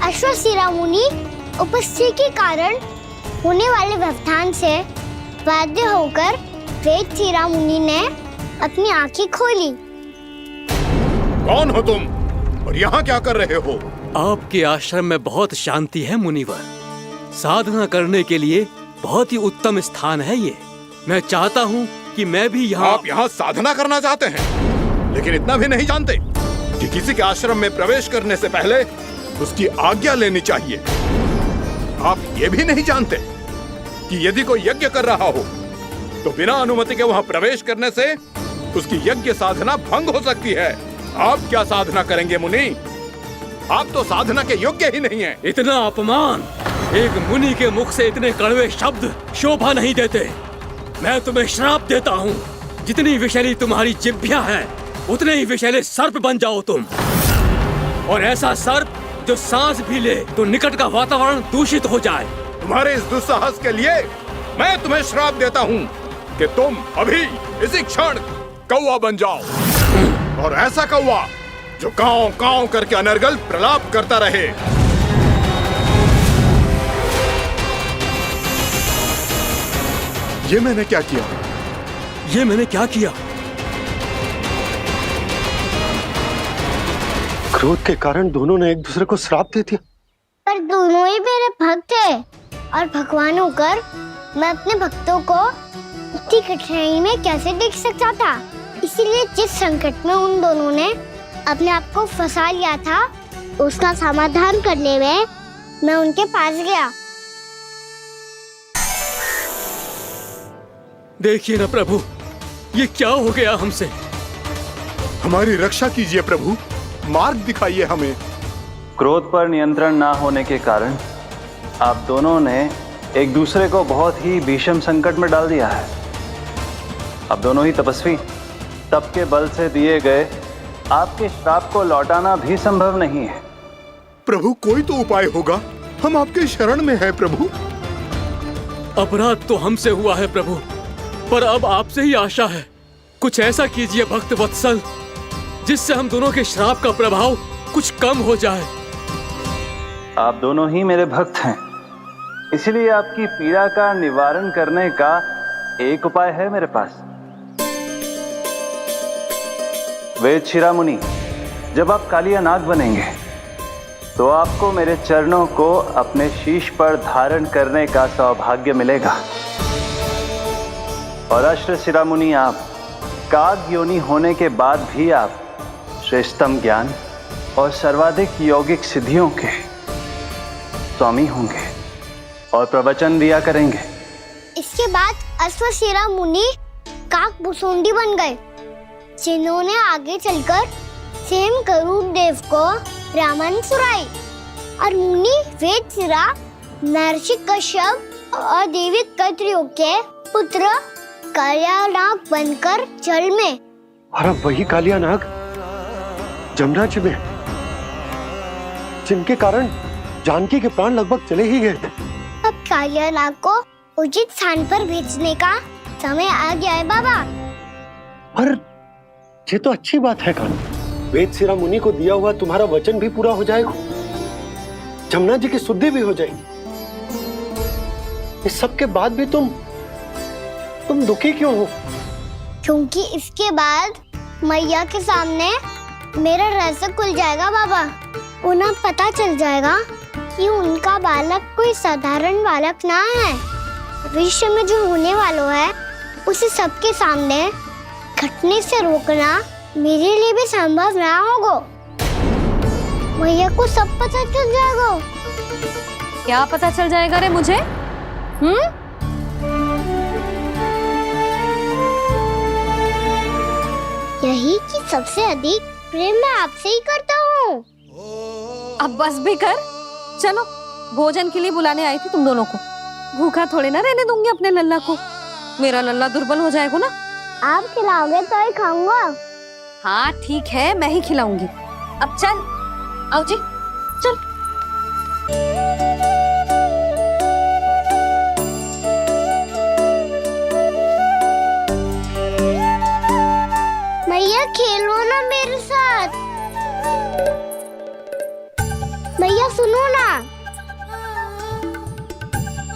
अश्वशिरा मुनि उपस्थिति के कारण होने वाले व्यवधान से बाध्य होकर वेदशिरा मुनि ने अपनी आंखें खोली। कौन हो तुम और यहाँ क्या कर रहे हो? आपके आश्रम में बहुत शांति है मुनिवर। साधना करने के लिए बहुत ही उत्तम स्थान है ये। मैं चाहता हूँ कि मैं भी यहाँ। आप यहाँ साधना करना चाहते हैं, लेकिन इतना भी नहीं जानते कि किसी के आश्रम में प्रवेश करने से पहले उसकी आज्ञा लेनी चाहिए। आप ये भी नहीं जानते कि यदि कोई यज्ञ कर रहा हो तो बिना अनुमति के वहाँ प्रवेश करने से उसकी यज्ञ साधना भंग हो सकती है। आप क्या साधना करेंगे मुनि? आप तो साधना के योग्य ही नहीं हैं। इतना अपमान! एक मुनि के मुख से इतने कड़वे शब्द शोभा नहीं देते। मैं तुम्हें श्राप देता हूँ, जितनी विषैली तुम्हारी जिह्वा है उतने ही विषैले सर्प बन जाओ तुम। और ऐसा सर्प जो सांस भी ले तो निकट का वातावरण दूषित हो जाए। तुम्हारे इस दुस्साहस के लिए मैं तुम्हें श्राप देता हूँ कि तुम अभी इसी क्षण कौवा बन जाओ, और ऐसा कौवा जो कांव कांव करके अनर्गल प्रलाप करता रहे। ये मैंने क्या किया? ये मैंने क्या किया? क्रोध के कारण दोनों ने एक दूसरे को श्राप दे दिया। पर दोनों ही मेरे भक्त थे, और भगवान होकर मैं अपने भक्तों को इतनी कठिनाई में कैसे देख सकता था। इसीलिए जिस संकट में उन दोनों ने अपने आप को फंसा लिया था, उसका समाधान करने में मैं उनके पास गया। देखिए ना प्रभु, ये क्या हो गया हमसे? हमारी रक्षा कीजिए प्रभु, मार्ग दिखाइए हमें। क्रोध पर नियंत्रण ना होने के कारण आप दोनों ने एक दूसरे को बहुत ही भीषण संकट में डाल दिया है। अब दोनों ही तपस्वी, तप के बल से दिए गए आपके श्राप को लौटाना भी संभव नहीं है। प्रभु कोई तो उपाय होगा, हम आपके शरण में हैं प्रभु। अपराध तो हमसे हुआ है प्रभु, पर अब आपसे ही आशा है। कुछ ऐसा कीजिए भक्त वत्सल, जिससे हम दोनों के श्राप का प्रभाव कुछ कम हो जाए। आप दोनों ही मेरे भक्त हैं, इसलिए आपकी पीड़ा का निवारण करने का एक उपाय है मेरे पास। वेदशिरा मुनि, जब आप कालिया नाग बनेंगे तो आपको मेरे चरणों को अपने शीश पर धारण करने का सौभाग्य मिलेगा। और अश्वशिरा मुनि, आप काग योनि होने के बाद भी आप श्रेष्ठतम ज्ञान और सर्वाधिक यौगिक सिद्धियों के स्वामी होंगे और प्रवचन दिया करेंगे। इसके बाद अश्वशिरा मुनि काक भुसुंडी बन गए, जिन्होंने आगे चलकर स्वयं गरुड़ देव को रामायण सुनाई। और मुनि वेदशिरा महर्षि कश्यप और देवी कत्रियों के पुत्र कालिया नाग बनकर जल में। और अब वही कालिया नाग जमुना जी में, जिनके कारण जानकी के प्राण लगभग चले ही गए थे। अब कालिया नाग को उचित स्थान पर भेजने का समय आ गया है बाबा। पर ये तो अच्छी बात है कान्हा, वेदशिरा मुनि को दिया हुआ तुम्हारा वचन भी पूरा हो जाएगा, जमुना जी की शुद्धि भी हो जाएगी। इस सब के बाद भी तुम दुखी क्यों हो? क्योंकि इसके बाद मैया के सामने मेरा रहस्य खुल जाएगा बाबा। उन्हें पता चल जाएगा कि उनका बालक कोई साधारण बालक ना है। भविष्य में जो होने वाला है उसे सबके सामने घटने से रोकना मेरे लिए भी संभव ना होगा। मैया को सब पता चल जाएगा। क्या पता चल जाएगा रे मुझे? यही कि सबसे अधिक प्रेम मैं आपसे ही करता हूँ। अब बस भी कर, चलो भोजन के लिए बुलाने आई थी तुम दोनों को। भूखा थोड़े ना रहने दूंगी अपने लल्ला को, मेरा लल्ला दुर्बल हो जाएगा ना। आप खिलाओगे तो ही खाऊंगा। हाँ ठीक है, मैं ही खिलाऊंगी। अब चल, आओ जी, चल। मैया खेलो ना मेरे साथ। मैया सुनो ना।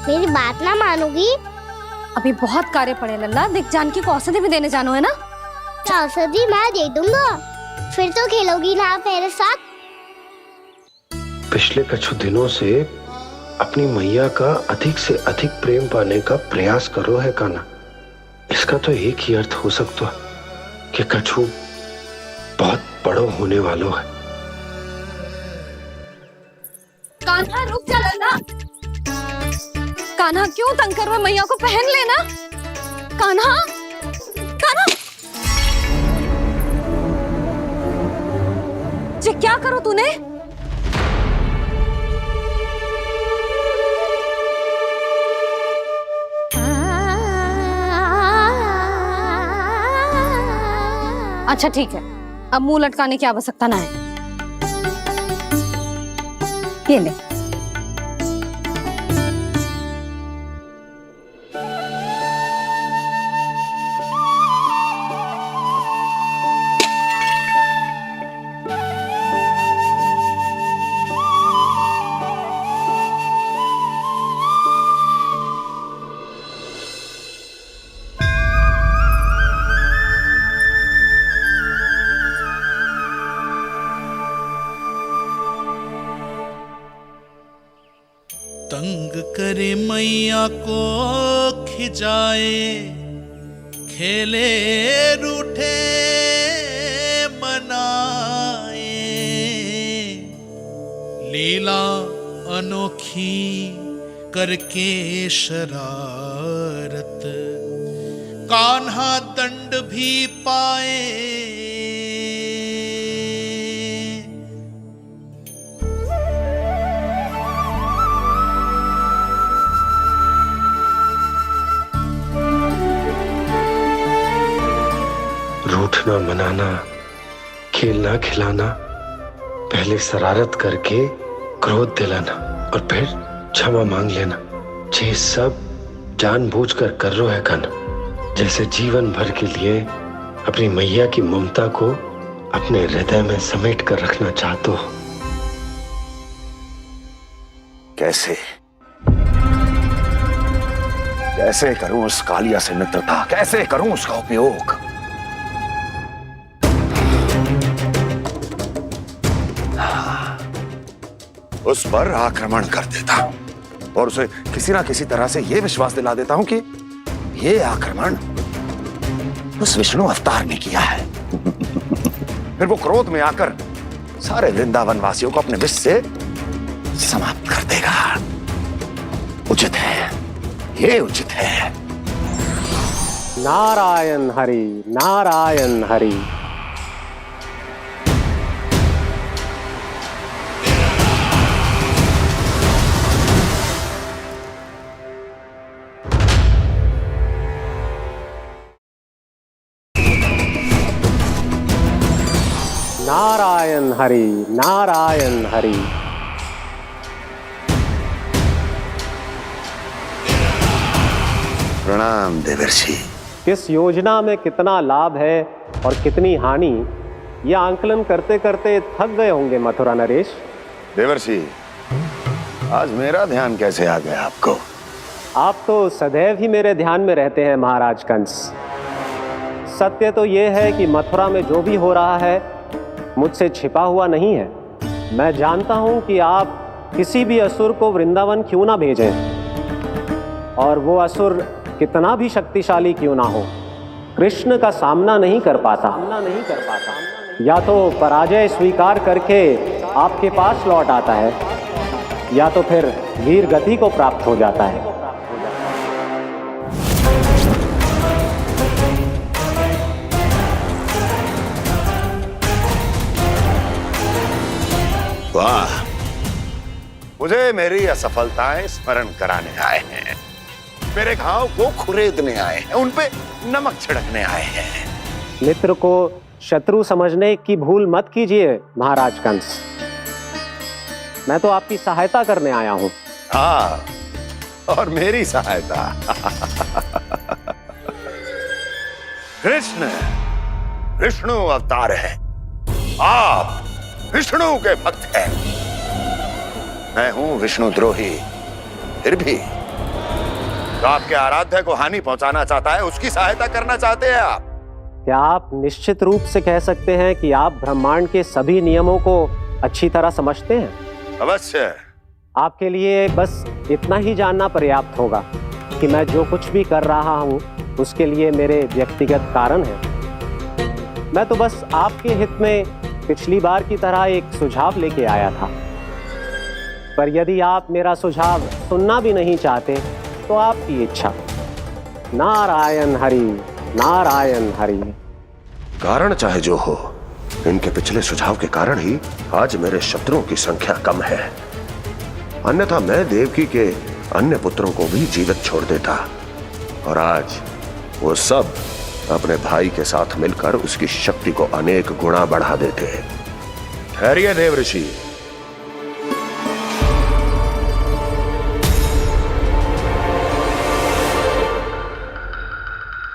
मेरी बात ना मानोगी? अभी बहुत कार्य पड़े लल्ला, देख जानकी को औषधि भी देने जानो है ना। औषधि मैं दे दूंगा, फिर तो खेलोगी ना आप मेरे साथ। पिछले कुछ दिनों से अपनी मैया का अधिक से अधिक प्रेम पाने का प्रयास करो है कान्हा। इसका तो एक ही अर्थ हो सकता है कि कछु बहुत बड़ो होने वालो है। कान्हा रुक जा लल्ला। कान्हा क्यों तंग कर रहा है, मैया को पहन लेना। कान्हा, कान्हा, ये क्या करो तूने? अच्छा ठीक है, अब मुंह लटकाने की आवश्यकता ना है। ये ले। तंग करे मैया को खिजाए, खेले रूठे मनाए, लीला अनोखी करके शरारत, कान्हा दंड भी पाए। रूठना मनाना, खेलना खिलाना, पहले शरारत करके क्रोध दिलाना और फिर क्षमा मांग लेना, ये सब जानबूझकर कर रहे है कान्हा। जैसे जीवन भर के लिए अपनी मैया की ममता को अपने हृदय में समेट कर रखना चाहते हो। कैसे कैसे करूं उस कालिया से मित्रता, कैसे करूं उसका उपयोग? उस पर आक्रमण कर देता हूं और उसे किसी ना किसी तरह से यह विश्वास दिला देता हूं कि यह आक्रमण उस विष्णु अवतार ने किया है। फिर वो क्रोध में आकर सारे वृंदावन वासियों को अपने विष से समाप्त कर देगा। उचित है, ये उचित है। नारायण हरि, नारायण हरि। नारायण हरि, नारायण हरि। प्रणाम देवर्षि। किस योजना में कितना लाभ है और कितनी हानि, यह आंकलन करते करते थक गए होंगे मथुरा नरेश। देवर्षि, आज मेरा ध्यान कैसे आ गया आपको? आप तो सदैव ही मेरे ध्यान में रहते हैं महाराज कंस। सत्य तो यह है कि मथुरा में जो भी हो रहा है मुझसे छिपा हुआ नहीं है। मैं जानता हूं कि आप किसी भी असुर को वृंदावन क्यों ना भेजें, और वो असुर कितना भी शक्तिशाली क्यों ना हो, कृष्ण का सामना नहीं कर पाता। या तो पराजय स्वीकार करके आपके पास लौट आता है, या तो फिर वीर गति को प्राप्त हो जाता है। वाह, मुझे मेरी असफलताएं स्मरण कराने आए हैं, मेरे घाव को खुरेदने आए हैं, उन पे नमक छिड़कने आए हैं। मित्र को शत्रु समझने की भूल मत कीजिए महाराज कंस। मैं तो आपकी सहायता करने आया हूं। हाँ, और मेरी सहायता। कृष्ण विष्णु अवतार है, आप विष्णु के भक्त हैं। मैं हूं विष्णुद्रोही, फिर भी तो आपके आराध्य को हानि पहुंचाना चाहता है, उसकी सहायता करना चाहते हैं आप। क्या आप निश्चित रूप से कह सकते हैं कि आप ब्रह्मांड के सभी नियमों को अच्छी तरह समझते हैं? अवश्य। आपके लिए बस इतना ही जानना पर्याप्त होगा कि मैं जो कुछ भी कर रहा हूं उसके लिए मेरे व्यक्तिगत कारण हैं। मैं तो बस आपके हित में पिछली बार की तरह एक सुझाव लेके आया था, पर यदि आप मेरा सुझाव सुनना भी नहीं चाहते तो आपकी इच्छा। नारायण हरि, नारायण हरि। कारण चाहे जो हो, इनके पिछले सुझाव के कारण ही आज मेरे शत्रुओं की संख्या कम है, अन्यथा मैं देवकी के अन्य पुत्रों को भी जीवित छोड़ देता और आज वो सब अपने भाई के साथ मिलकर उसकी शक्ति को अनेक गुना बढ़ा देते। ठहरिए देव ऋषि,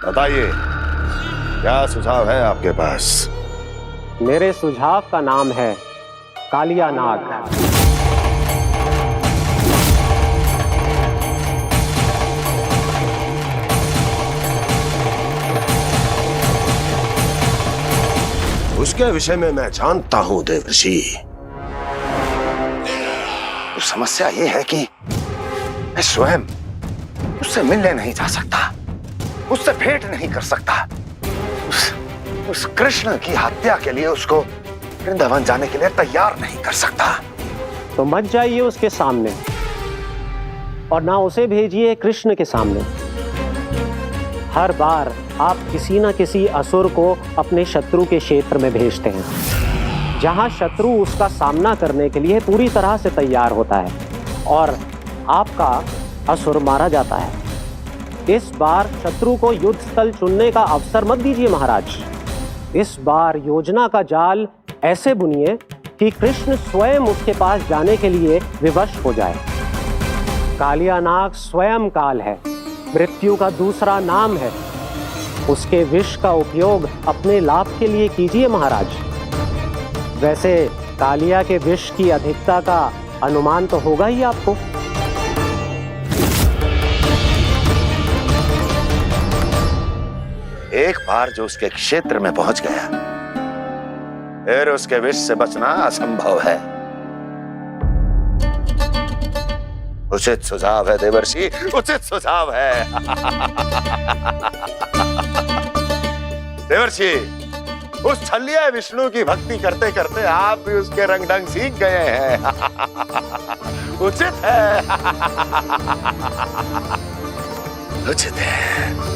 बताइए क्या सुझाव है आपके पास? मेरे सुझाव का नाम है कालिया नाग। उसके विषय में मैं जानता हूं देवर्षि। तो समस्या यह है कि मैं स्वयं उससे मिलने नहीं जा सकता, उससे भेंट नहीं कर सकता। उस कृष्ण की हत्या के लिए उसको वृंदावन जाने के लिए तैयार नहीं कर सकता। तो मत जाइए उसके सामने और ना उसे भेजिए कृष्ण के सामने। हर बार आप किसी न किसी असुर को अपने शत्रु के क्षेत्र में भेजते हैं, जहां शत्रु उसका सामना करने के लिए पूरी तरह से तैयार होता है और आपका असुर मारा जाता है। इस बार शत्रु को युद्ध स्थल चुनने का अवसर मत दीजिए महाराज। इस बार योजना का जाल ऐसे बुनिए कि कृष्ण स्वयं उसके पास जाने के लिए विवश हो जाए। कालिया नाग स्वयं काल है, मृत्यु का दूसरा नाम है। उसके विष का उपयोग अपने लाभ के लिए कीजिए महाराज। वैसे कालिया के विष की अधिकता का अनुमान तो होगा ही आपको। एक बार जो उसके क्षेत्र में पहुंच गया, फिर उसके विष से बचना असंभव है। उचित सुझाव है देवर्षि, उचित सुझाव है। देवर्षि, उस छलिया विष्णु की भक्ति करते करते आप भी उसके रंग ढंग सीख गए हैं। उचित है, उचित है।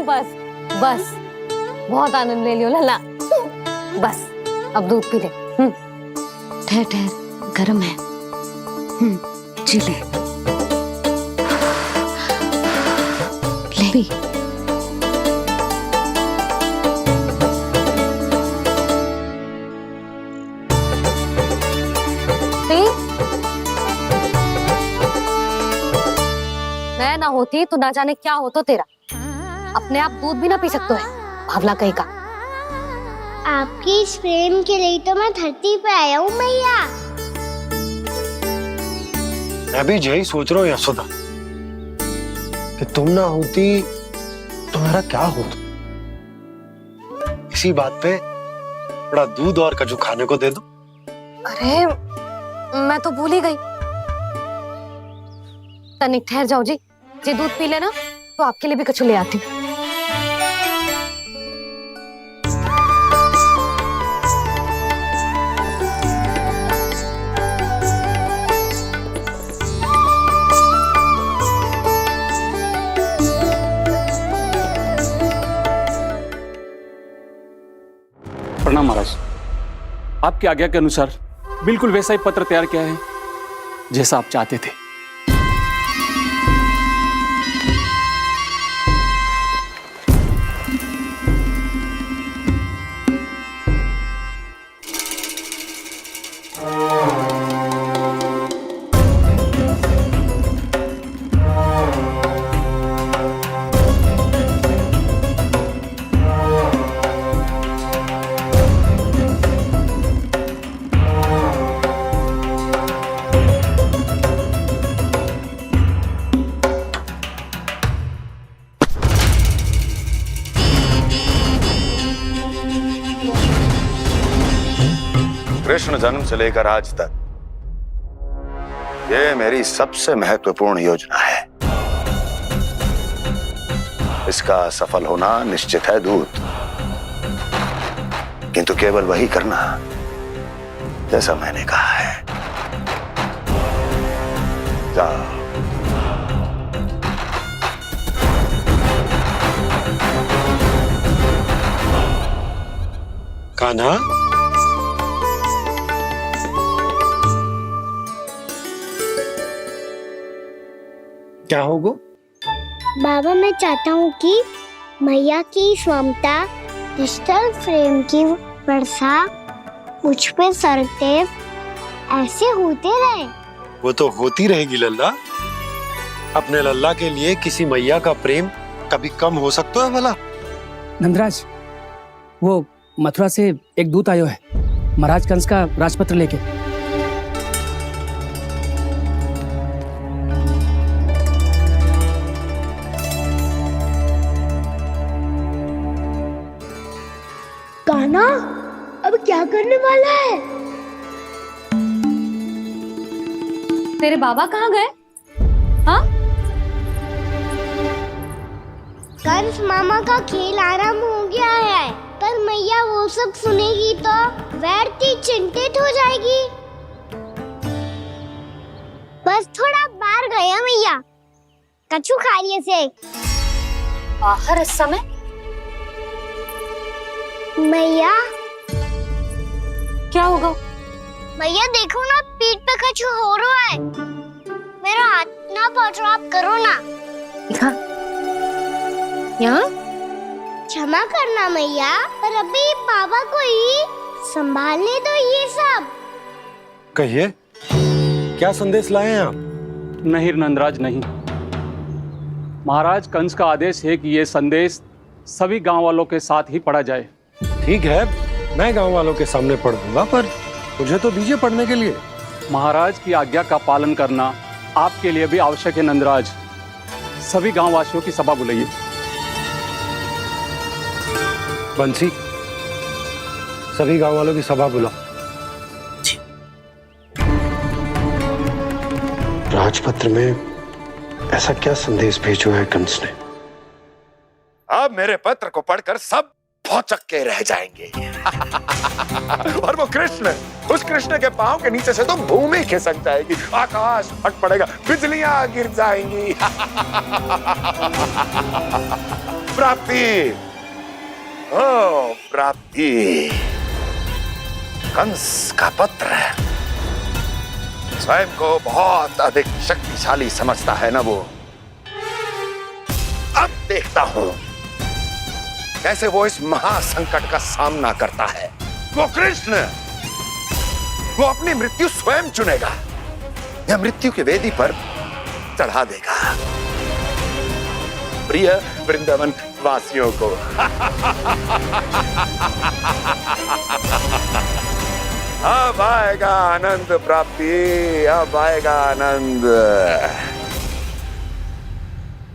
बस बस, बहुत आनंद ले लियो लला। बस अब दूध पी ले। ठहर ठहर, गर्म है। जी ले ले भी। मैं ना होती तो ना जाने क्या होता तेरा। अपने आप दूध भी ना पी सकते है, भावला कहीं का। आपकी इस प्रेम के लिए तो मैं धरती पे आया हूँ मैया। मैं भी यही सोच रहा हूँ यशोदा कि तुम ना होती तो मेरा क्या होता। इसी बात पे थोड़ा दूध और कजू खाने को दे दो। अरे मैं तो भूल ही गई। तनिक ठहर जाओ जी, जे दूध पी लेना तो आपके लिए भी कछु ले आती हूँ। प्रणाम महाराज। आपकी आज्ञा के अनुसार बिल्कुल वैसा ही पत्र तैयार किया है जैसा आप चाहते थे। कृष्ण जन्म से लेकर आज तक ये मेरी सबसे महत्वपूर्ण योजना है। इसका सफल होना निश्चित है दूत, किंतु केवल वही करना जैसा मैंने कहा है। जाओ। कान्हा, क्या होगा? बाबा मैं चाहता हूँ कि मैया की स्वमता क्रिस्टल फ्रेम की वर्षा मुझ पे सरतेव ऐसे होते रहे। वो तो होती रहेगी लल्ला। अपने लल्ला के लिए किसी मैया का प्रेम कभी कम हो सकता है भला? नंदराज, वो मथुरा से एक दूत आयो है महाराज कंस का राजपत्र लेके। कान्हा अब क्या करने वाला है? तेरे बाबा कहाँ गए? हाँ? कंस मामा का खेल आरंभ हो गया है, पर मैया वो सब सुनेगी तो व्यर्थ चिंतित हो जाएगी। बस थोड़ा बाहर गया मैया, कछु खा लिए से। बाहर इस समय? मैया क्या होगा? मैया देखो ना, पीठ पे कछु हो रहा है। मेरा हाथ ना पहुंचो, आप करो ना। दिखा यहाँ। क्षमा करना मैया, पर अभी बाबा को ही संभालने दो ये सब। कहिए, क्या संदेश लाए हैं आप? नहीं नंदराज नहीं। महाराज कंस का आदेश है कि ये संदेश सभी गांव वालों के साथ ही पढ़ा जाए। ठीक है, मैं गांव वालों के सामने पढ़ दूंगा, पर मुझे तो दीजिए पढ़ने के लिए। महाराज की आज्ञा का पालन करना आपके लिए भी आवश्यक है नंदराज। सभी गांव वासियों की सभा बुलाइए। बंसी, सभी गांव वालों की सभा बुलाओ। राजपत्र में ऐसा क्या संदेश भेजो है कंस ने? अब मेरे पत्र को पढ़कर सब भौचक के रह जाएंगे। और वो कृष्ण, उस कृष्ण के पांव के नीचे से तो भूमि खिसक जाएगी, आकाश फट पड़ेगा, बिजलियां गिर जाएंगी। प्राप्ति, ओ प्राप्ति, कंस का पत्र। स्वयं को बहुत अधिक शक्तिशाली समझता है ना वो। अब देखता हूं कैसे वो इस महासंकट का सामना करता है। वो कृष्ण, वो अपनी मृत्यु स्वयं चुनेगा या मृत्यु की वेदी पर चढ़ा देगा प्रिय वृंदावन वासियों को। अब आएगा आनंद प्राप्ति, अब आएगा आनंद।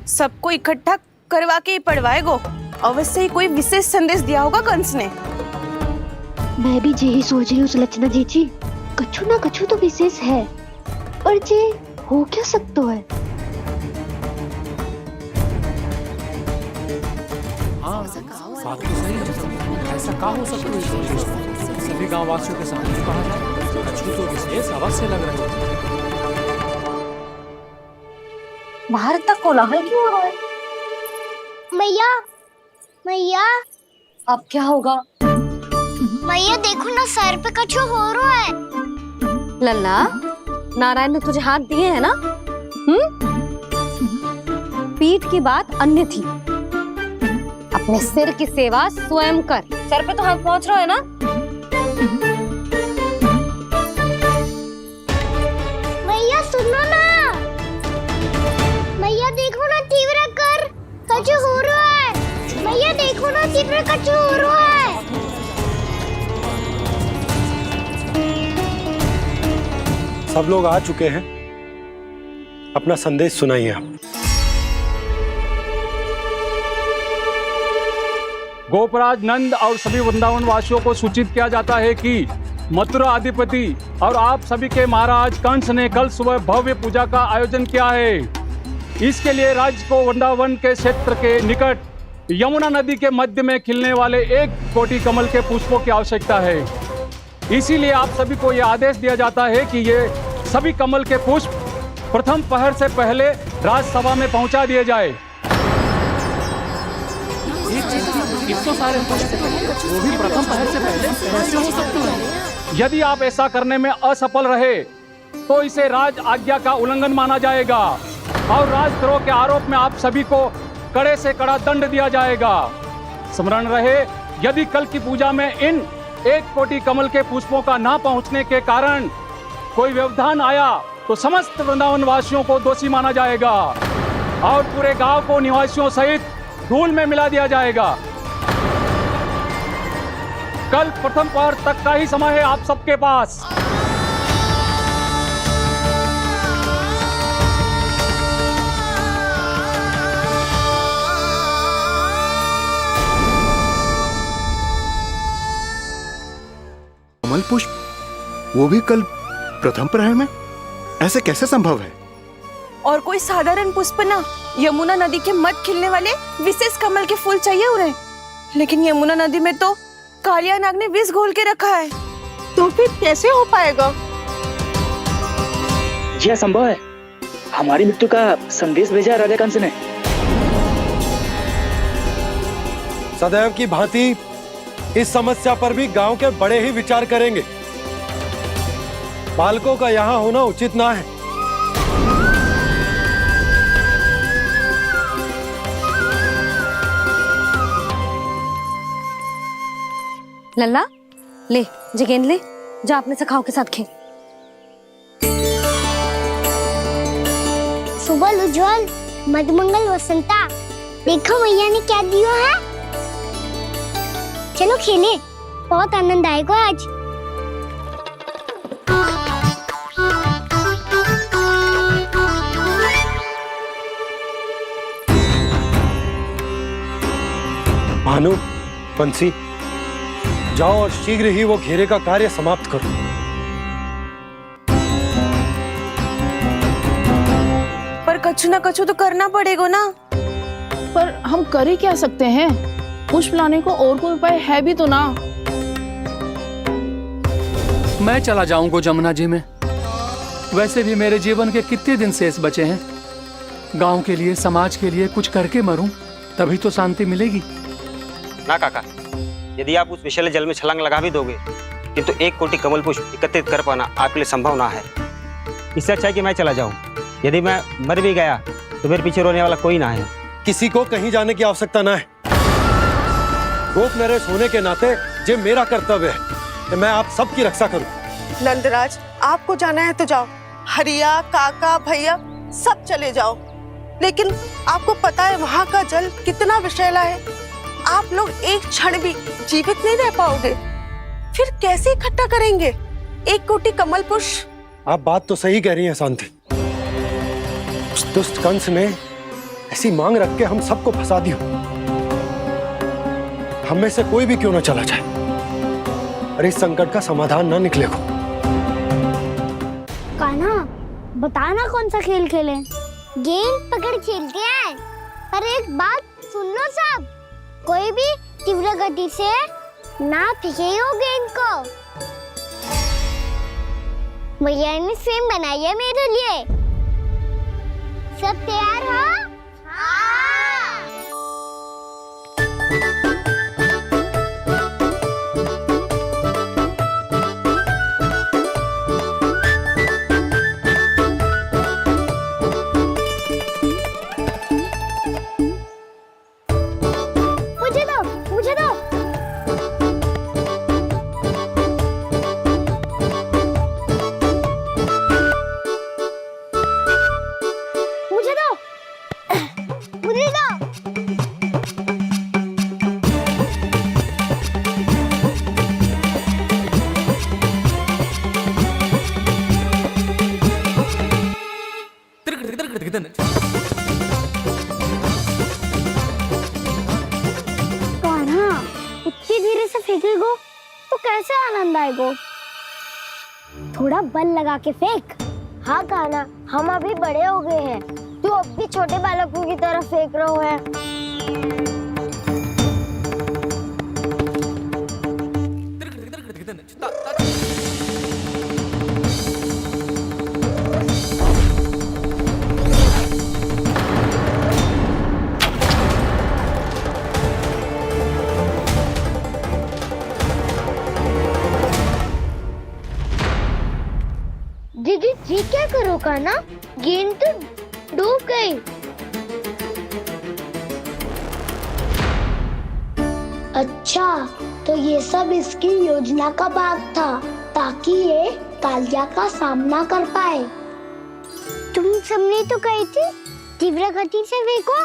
सबको इकट्ठा करवा के ही पढ़वाएगो। अवश्य ही कोई विशेष संदेश दिया होगा कंस ने। मैं भी यही सोच रही हूँ सुलक्षणा जीजी, कछु ना कछु तो विशेष है, पर जे हो क्या सकता है? बात तो सही है। ऐसा क्या हो सकता है? सभी गांव वासियों के सामने कहा जाए, कछु तो विशेष अवश्य लग रहा है। बाहर तक कोलाहल क्यों हो रहा है? मैया, मैया, अब क्या होगा? मैया देखो ना, सर पे कछु हो रहा है। लल्ला, नारायण ने तुझे हाथ दिए हैं ना? पीठ की बात अन्य थी। अपने सिर की सेवा स्वयं कर। सर पे तो हाथ पहुंच रहा है ना? मैया सुनो ना, मैया देखो ना, तीव्र कर कछु हो रहा है। मैया देखो ना, तीव्र कछु हो रहा है। सब लोग आ चुके हैं, अपना संदेश सुनाइए आप। गोपराज नंद और सभी वृंदावन वासियों को सूचित किया जाता है कि मथुरा अधिपति और आप सभी के महाराज कंस ने कल सुबह भव्य पूजा का आयोजन किया है। इसके लिए राज्य को वृंदावन के क्षेत्र के निकट यमुना नदी के मध्य में खिलने वाले 1 कोटि कमल के पुष्पों की आवश्यकता है। इसीलिए आप सभी को यह आदेश दिया जाता है कि ये सभी कमल के पुष्प प्रथम पहर से पहले राजसभा में पहुंचा दिए जाए। इतने सारे पुष्प वो भी प्रथम पहर से पहले कैसे हो सकते हैं? यदि आप ऐसा करने में असफल रहे तो इसे राज आज्ञा का उल्लंघन माना जाएगा और राजद्रोह के आरोप में आप सभी को कड़े से कड़ा दंड दिया जाएगा। स्मरण रहे, यदि कल की पूजा में इन 1 कोटि कमल के पुष्पों का ना पहुंचने के कारण कोई व्यवधान आया तो समस्त वृंदावन वासियों को दोषी माना जाएगा और पूरे गांव को निवासियों सहित धूल में मिला दिया जाएगा। कल प्रथम पहर तक का ही समय है आप सबके पास। कमल पुष्प, वो भी कल प्रथम प्रहर में? ऐसे कैसे संभव है? और कोई साधारण पुष्प ना, यमुना नदी के मध्य खिलने वाले विशेष कमल के फूल चाहिए उन्हें। लेकिन यमुना नदी में तो कालिया नाग ने विष घोल के रखा है, तो फिर कैसे हो पाएगा? यह संभव है। हमारी मृत्यु का संदेश भेजा राजा कंस ने। सदैव की भांति इस समस्या पर भी गांव के बड़े ही विचार करेंगे। बालकों का यहाँ होना उचित ना है। लल्ला ले, जे गेंद ले, जा अपने सखाओं के साथ खेल। सुबह उज्जवल, मधुमंगल वसंता, देखो मैया ने क्या दिया है। चलो खेलें, बहुत आनंद आएगा आज। भानु, बंसी, जाओ और शीघ्र ही वो घेरे का कार्य समाप्त करो। पर कछु ना कछु तो करना पड़ेगा ना। पर हम कर ही क्या सकते हैं? पुष्प लाने को और कोई उपाय है भी तो ना। मैं चला जाऊंगा जमुना जी में। वैसे भी मेरे जीवन के कितने दिन शेष बचे हैं। गांव के लिए, समाज के लिए कुछ करके मरूं, तभी तो शांति मिलेगी। ना काका, यदि आप उस विषैले जल में छलांग लगा भी दोगे, किंतु 1 कोटि कमल पुष्प एकत्रित कर पाना आपके लिए संभव ना है। इससे अच्छा है कि मैं चला जाऊं। यदि मैं मर भी गया तो मेरे पीछे रोने वाला कोई ना है। किसी को कहीं जाने की आवश्यकता ना है। गोप नरेश होने के नाते ये मेरा कर्तव्य है कि मैं आप सबकी रक्षा करूं। नंदराज, आपको जाना है तो जाओ। हरिया, काका, भैया सब चले जाओ। लेकिन आपको पता है वहाँ का जल कितना विषैला है। आप लोग एक क्षण भी जीवित नहीं रह पाओगे। फिर कैसे इकट्ठा करेंगे 1 कोटि कमल पुष्प? आप बात तो सही कह रही हैं शांति। उस दुष्ट कंस ने ऐसी मांग रख के हम सबको फंसा दिया। हम में से कोई भी क्यों ना चला जाए और इस संकट का समाधान ना निकले को। कान्हा, बताना कौन सा खेल खेलें? गेंद पकड़ खेलते हैं। पर एक बात सुन लो सब, कोई भी तीव्र गति से ना फेंकेगा गेंद को। भैया ने फ्रेम बनाई है मेरे लिए। सब तैयार हो? मुझे दो। इतनी धीरे से फेंकेगो तो कैसे आनंद आएगो? थोड़ा बल लगा के फेंक। हाँ कान्हा, हम अभी बड़े हो गए हैं, तू अब भी छोटे बालकों की तरह फेंक रहा है। दीदी जी क्या करो कान्हा, गेंद तो डूब गई। अच्छा, तो ये सब इसकी योजना का भाग था ताकि ये कालिया का सामना कर पाए। तुम सबने तो कही थी तीव्र गति से फेंको,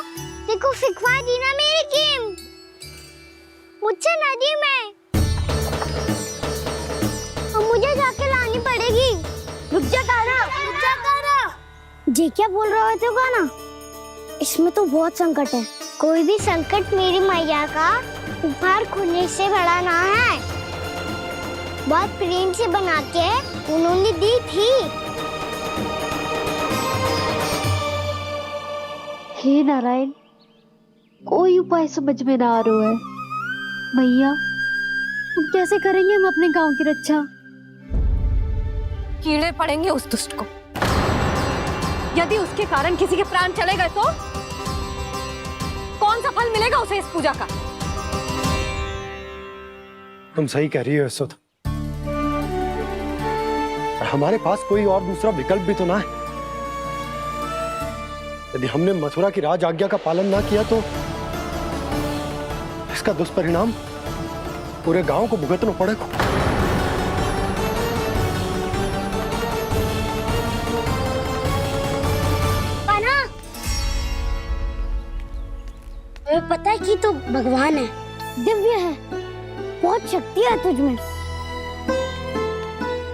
देखो फिकवा दी ना मेरी गेम मुझसे नदी में। अब मुझे जाके लानी पड़ेगी। रुक जा कान्हा, रुक जा कान्हा। जी क्या बोल रहे हो कान्हा? इसमें तो बहुत संकट है। कोई भी संकट मेरी मैया का उपहार खोने से बड़ा ना है। बहुत प्रेम से बना के उन्होंने दी थी। हे नारायण, कोई उपाय समझ में ना आ रहा है। मैया, अब कैसे करेंगे हम अपने गांव की रक्षा? कीड़े पड़ेंगे उस दुष्ट को। यदि उसके कारण किसी के प्राण चले गए तो कौन सा फल मिलेगा उसे इस पूजा का? तुम सही कह रही हो यशोद। हमारे पास कोई और दूसरा विकल्प भी तो ना है। यदि हमने मथुरा की राज आज्ञा का पालन ना किया तो इसका दुष्परिणाम पूरे गांव को भुगतना पड़ेगा। तुम्हें पता है कि तू भगवान है, दिव्य है, बहुत शक्ति है तुझमें,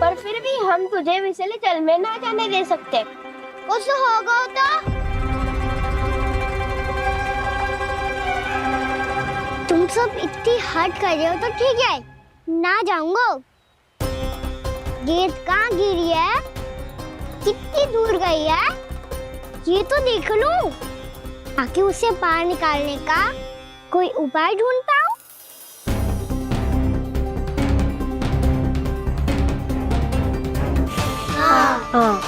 पर फिर भी हम तुझे विषैले जल में ना जाने दे सकते। कुछ होगा तो तुम सब इतनी हट कर रहे हो तो ठीक है, ना जाऊंगा। गेंद कहाँ गिरी है, कितनी दूर गई है, ये तो देख लूं, ताकि उसे बाहर निकालने का कोई उपाय ढूंढ पाऊं। हाँ।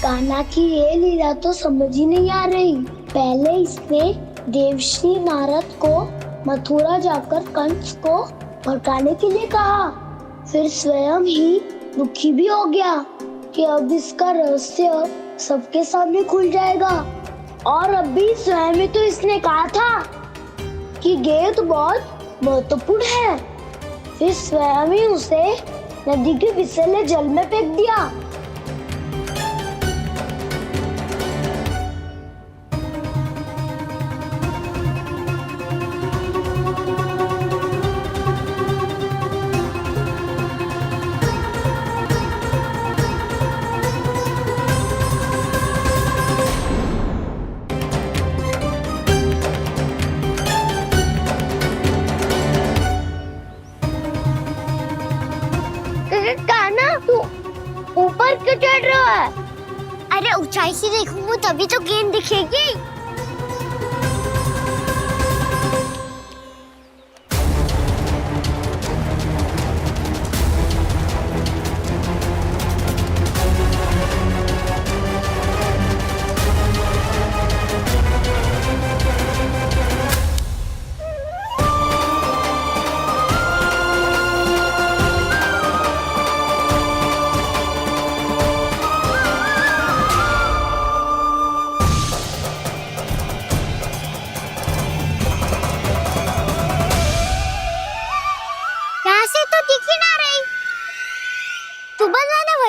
कान्हा की ये लीला तो समझ ही नहीं आ रही। पहले इसने देवश्री नारद को मथुरा जाकर कंस को भड़काने के लिए कहा, फिर स्वयं ही दुखी भी हो गया कि अब इसका रहस्य सबके सामने खुल जाएगा। और अब भी स्वयं ही तो इसने कहा था कि गेंद बहुत महत्वपूर्ण है, फिर स्वयं ही उसे नदी के विषैले जल में फेंक दिया। ऊपर क्यों चढ़ रहा है? अरे ऊंचाई से देखूंगा तभी तो गेंद दिखेगी।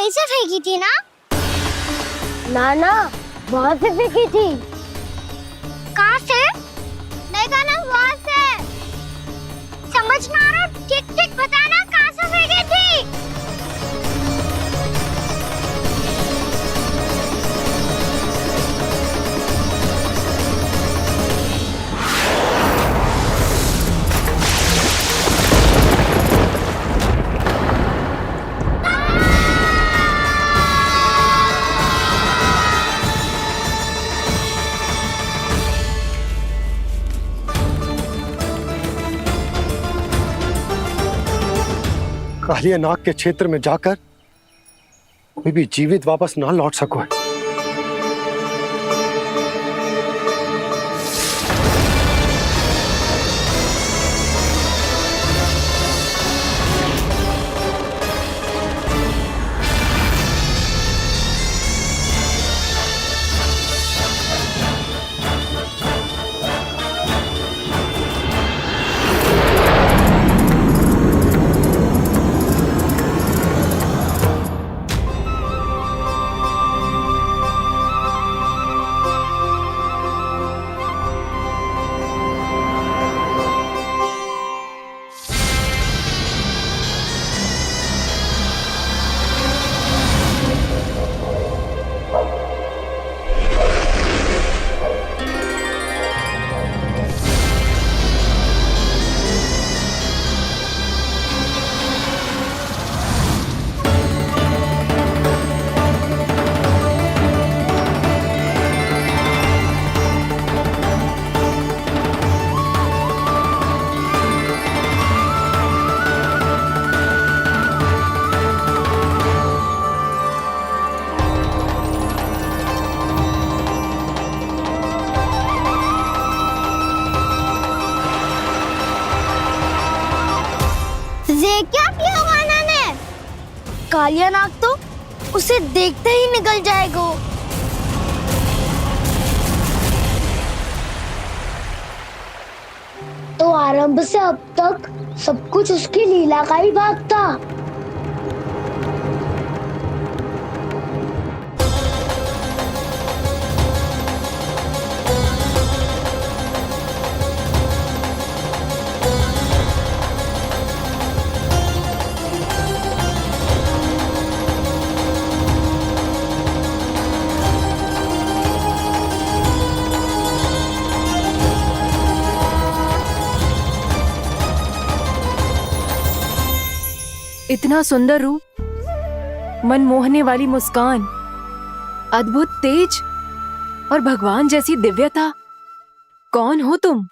से फेंकी थी ना? ना वहाँ से फेंकी थी। कहाँ से? नहीं कहना वहाँ से। समझ ना आ रहा, ठीक बताना कहाँ से फेंकी थी? कालिया नाग के क्षेत्र में जाकर कोई भी जीवित वापस ना लौट सको। ये क्या किया वाना ने? कालिया नाग तो उसे देखते ही निकल जाएगा। तो आरंभ से अब तक सब कुछ उसकी लीला का ही भाग था। इतना सुंदर रूप, मन मोहने वाली मुस्कान, अद्भुत तेज और भगवान जैसी दिव्यता। कौन हो तुम?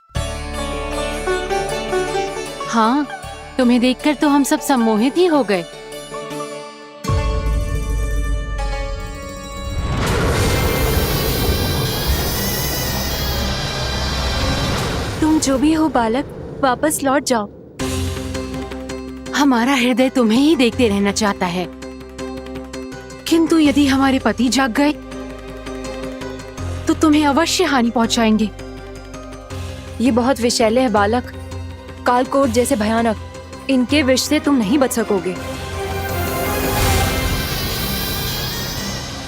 हाँ, तुम्हें देखकर तो हम सब सम्मोहित ही हो गए। तुम जो भी हो बालक, वापस लौट जाओ। हमारा हृदय तुम्हें ही देखते रहना चाहता है, किंतु यदि हमारे पति जाग गए तो तुम्हें अवश्य हानि पहुंचाएंगे। ये बहुत विषैले है बालक, कालकोट जैसे भयानक। इनके विष से तुम नहीं बच सकोगे।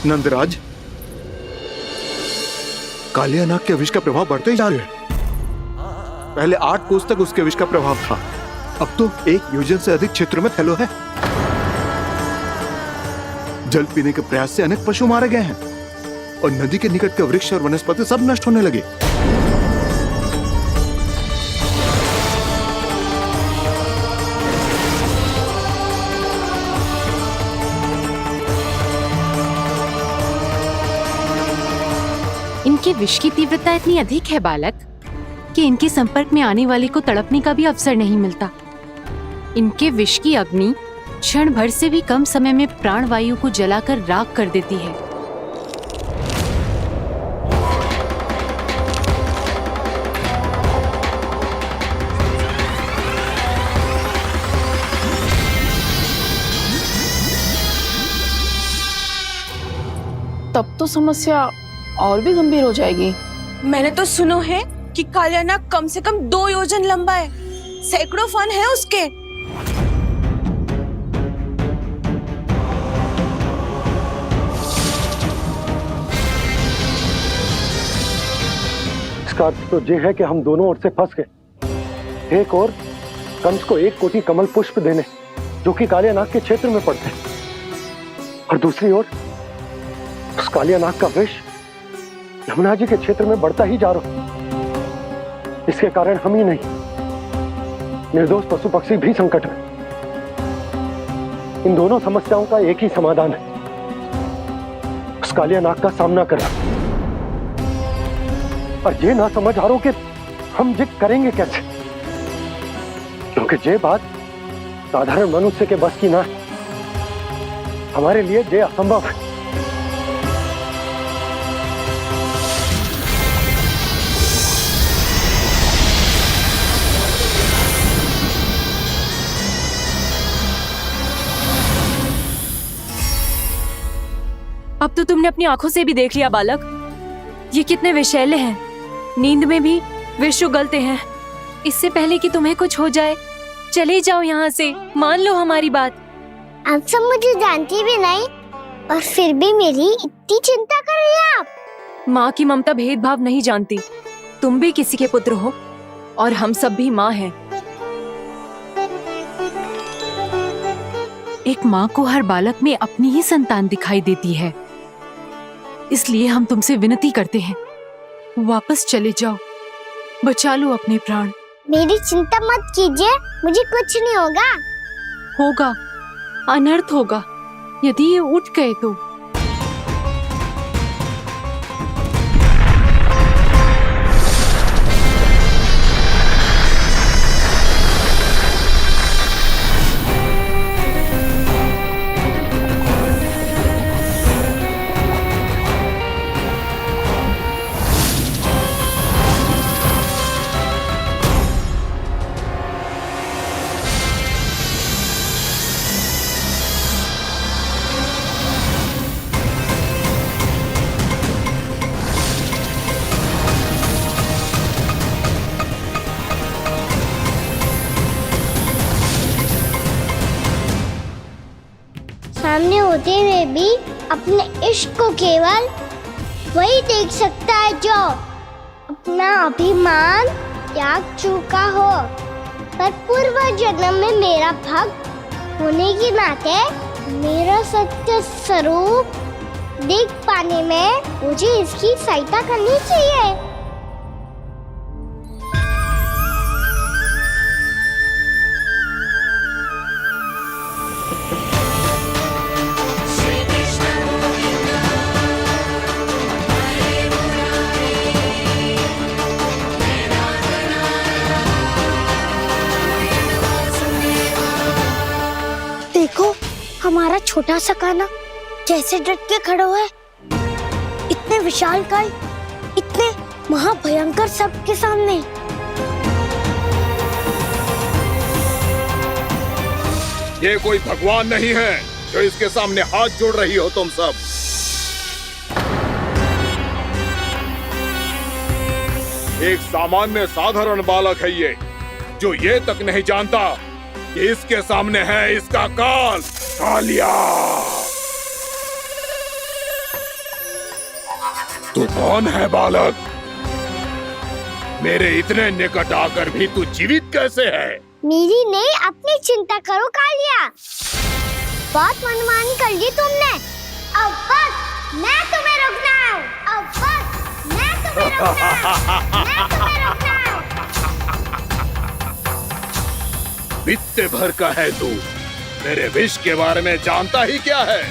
नंदराज, कालिया नाग के विष का प्रभाव बढ़ते ही जा रहा है। पहले 8 कोस तक उसके विष का प्रभाव था, अब तो 1 योजन से अधिक क्षेत्र में फैलो है। जल पीने के प्रयास से अनेक पशु मारे गए हैं और नदी के निकट के वृक्ष और वनस्पति सब नष्ट होने लगे। इनके विष की तीव्रता इतनी अधिक है बालक कि इनके संपर्क में आने वाले को तड़पने का भी अवसर नहीं मिलता। इनके विष की अग्नि क्षण भर से भी कम समय में प्राण वायु को जलाकर राख कर देती है। तब तो समस्या और भी गंभीर हो जाएगी। मैंने तो सुनो है कि कालिया नाग कम से कम 2 योजन लंबा है, सैकड़ों फन है उसके। इसका अर्थ तो ये है कि हम दोनों ओर से फंस गए। एक और कंस को 1 कोटि कमल पुष्प देने जो कि कालिया नाग के क्षेत्र में पड़ते हैं, और दूसरी ओर उस कालिया नाग का विष यमुना जी के क्षेत्र में बढ़ता ही जा रहा। इसके कारण हम ही नहीं, निर्दोष पशु पक्षी भी संकट में। इन दोनों समस्याओं का एक ही समाधान है, उस कालिया नाग का सामना करना। और ये ना समझ आ रहा कि हम ये करेंगे कैसे, क्योंकि ये बात साधारण मनुष्य के बस की ना, हमारे लिए ये असंभव है। अब तो तुमने अपनी आंखों से भी देख लिया बालक, ये कितने विषैले हैं। नींद में भी विष उगलते हैं। इससे पहले कि तुम्हें कुछ हो जाए, चले जाओ यहाँ से, मान लो हमारी बात। आप सब मुझे जानती भी नहीं और फिर भी मेरी इतनी चिंता कर रही हैं आप। माँ की ममता भेदभाव नहीं जानती। तुम भी किसी के पुत्र हो और हम सब भी माँ हैं। एक माँ को हर बालक में अपनी ही संतान दिखाई देती है, इसलिए हम तुमसे विनती करते हैं, वापस चले जाओ, बचा लो अपने प्राण। मेरी चिंता मत कीजिए, मुझे कुछ नहीं होगा। होगा, अनर्थ होगा यदि ये उठ गए तो। सामने होते हुए भी अपने इश्क को केवल वही देख सकता है जो अपना अभिमान त्याग चुका हो। पर पूर्व जन्म में मेरा भक्त होने के नाते मेरा सत्य स्वरूप देख पाने में मुझे इसकी सहायता करनी चाहिए। देखो हमारा छोटा सा कान्हा कैसे डट के खड़ा हुआ है। इतने विशालकाय, इतने महाभयंकर सबके सामने। ये कोई भगवान नहीं है जो इसके सामने हाथ जोड़ रही हो तुम सब। एक सामान्य साधारण बालक है ये, जो ये तक नहीं जानता कि इसके सामने है इसका काल, कालिया। तू कौन है बालक? मेरे इतने निकट आकर भी तू जीवित कैसे है? मेरी नहीं, अपनी चिंता करो कालिया। बहुत मनमानी कर ली तुमने। अब बस मैं तुम्हें रोकना हूँ। अब बस मैं तुम्हें रोकना हूँ। मैं तुम्हें रोकना हूँ। बित्ते भर का है तू, मेरे विष के बारे में जानता ही क्या है?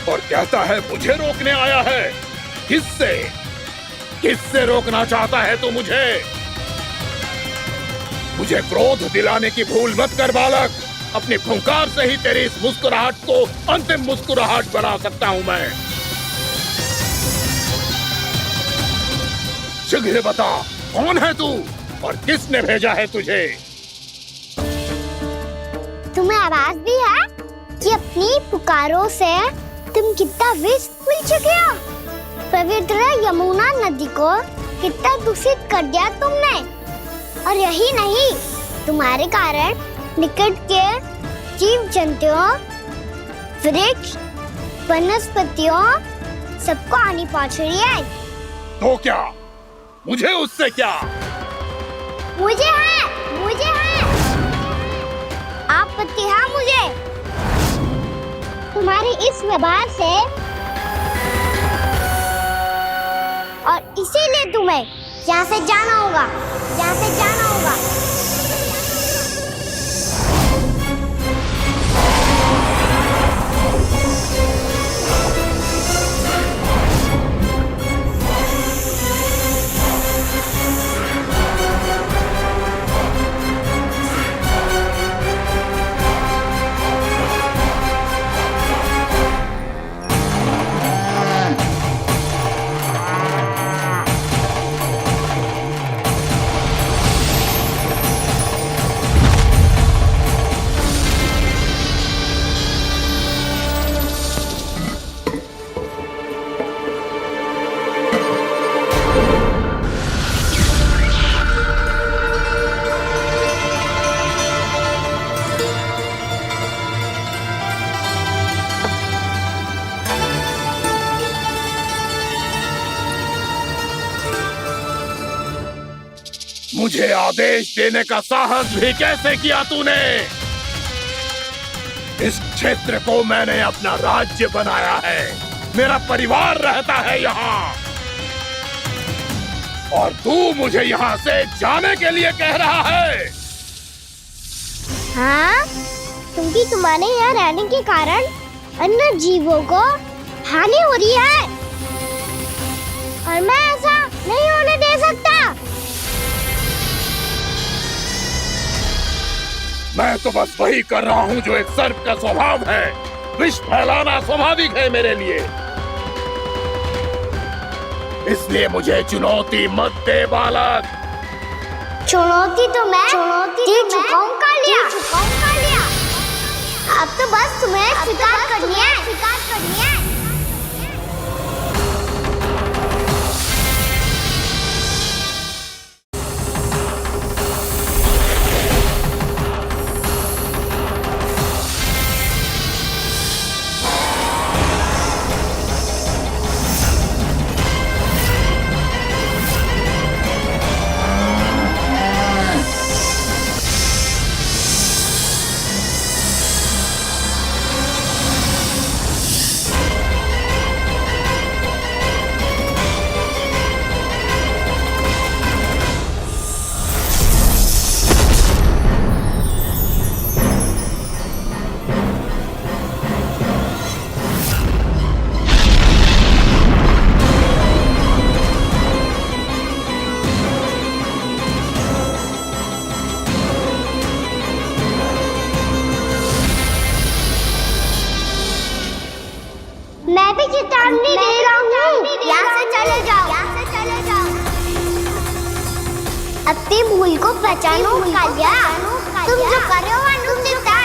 और कहता है मुझे रोकने आया है। किससे? किससे रोकना चाहता है तू मुझे? मुझे क्रोध दिलाने की भूल मत कर बालक। अपनी फुंकार से ही तेरी इस मुस्कुराहट को अंतिम मुस्कुराहट बना सकता हूं मैं। शीघ्र बता, कौन है तू और किसने भेजा है तुझे? तुम्हें आवाज भी है कि अपनी पुकारों से तुम कितना विष भूल चुके हो। पवित्र यमुना नदी को कितना दूषित कर दिया तुमने। और यही नहीं, तुम्हारे कारण निकट के जीव जंतुओं, वृक्ष, वनस्पतियों सबको हानि पहुंच रही है। तो क्या? मुझे उससे क्या? मुझे है आपत्ति है मुझे तुम्हारे इस व्यवहार से, और इसीलिए तुम्हें यहाँ से जाना होगा। यहाँ से जाना होगा। मुझे आदेश देने का साहस भी कैसे किया तूने? इस क्षेत्र को मैंने अपना राज्य बनाया है, मेरा परिवार रहता है यहाँ, और तू मुझे यहाँ से जाने के लिए कह रहा है? हाँ, क्योंकि तुम्हारे यहाँ रहने के कारण अन्य जीवों को हानि हो रही है और मैं ऐसा नहीं होने दे सकता। मैं तो बस वही कर रहा हूँ जो एक सर्प का स्वभाव है। विष फैलाना स्वाभाविक है मेरे लिए, इसलिए मुझे चुनौती मत दे बालक। चुनौती तो मैं दे चुका हूँ कालिया। अब तो बस तुम्हें शिकार करनी है। मैं भी चेतावनी दे रहा हूँ, यहाँ से चले जाओ। अपनी भूल को पहचानो कालिया, तुम जो कर रहे हो अनुचित है।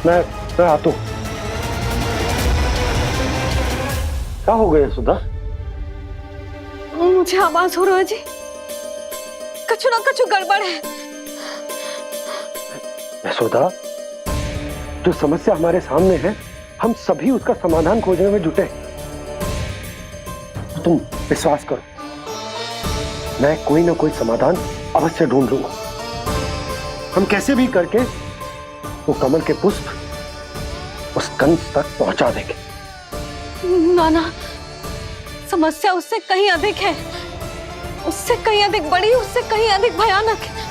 मैं आता हूँ। क्या हो गया सुधा? मुझे आवाज हो रहा है जी, कछु ना कछु गड़बड़ है। यशोदा, जो समस्या हमारे सामने है, हम सभी उसका समाधान खोजने में जुटे। तुम विश्वास करो, मैं कोई ना कोई समाधान अवश्य ढूंढ लूंगा। हम कैसे भी करके वो कमल के पुष्प उस कंस तक पहुंचा देंगे। नाना, समस्या उससे कहीं अधिक है, उससे कहीं अधिक बड़ी, उससे कहीं अधिक भयानक है।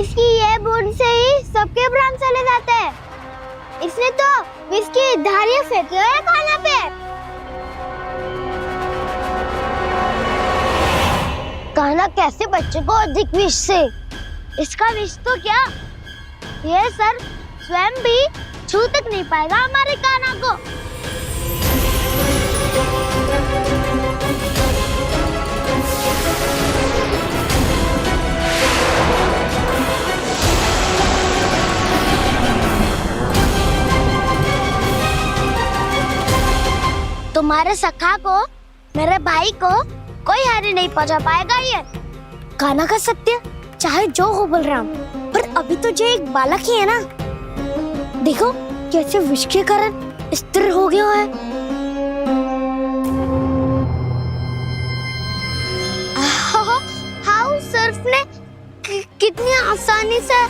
इसकी ये बूंद से ही सबके प्राण चले जाते हैं। इसने तो विष की धारियां फेंकी है खाना पे। कान्हा कैसे बच्चे को अधिक विष से? इसका विष तो क्या, ये सर स्वयं भी छू तक नहीं पाएगा हमारे कान्हा को। तुम्हारे सखा को, मेरे भाई को कोई हानि नहीं पहुंचा पाएगा। ये कान्हा का सत्य चाहे जो हो बलराम, पर अभी तो जो एक बालक ही है ना। देखो कैसे विष के कारण स्थिर हो गया है। हाउ सर्फ ने कितनी आसानी से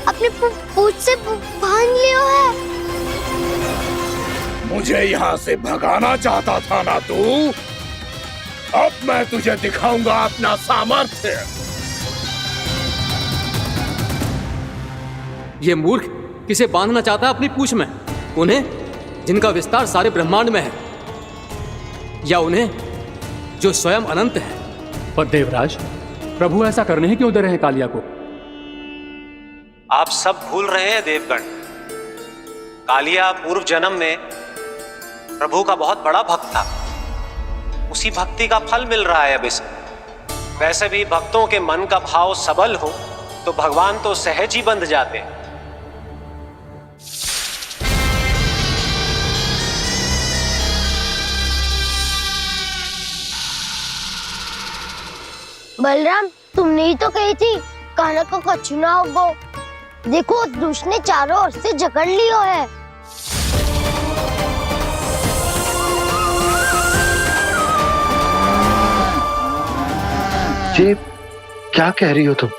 अपनी पूंछ से बांध लिया है। मुझे यहाँ से भगाना चाहता था ना तू? अब मैं तुझे दिखाऊंगा अपना सामर्थ्य। ये मूर्ख किसे बांधना चाहता है अपनी पूंछ में? उन्हें जिनका विस्तार सारे ब्रह्मांड में है, या उन्हें जो स्वयं अनंत है? पर देवराज, प्रभु ऐसा करने ही क्यों दे रहे हैं कालिया को? आप सब भूल रहे हैं देवगण, कालिया पूर्व जन्म में प्रभु का बहुत बड़ा भक्त था। उसी भक्ति का फल मिल रहा है अब इसे। वैसे भी भक्तों के मन का भाव सबल हो तो भगवान तो सहज ही बंध जाते हैं। बलराम, तुमने ही तो कही थी कान्हा को कछु ना होगो। देखो उस दुष्ट ने चारों ओर से जकड़ लियो है। ये क्या कह रही हो तुम?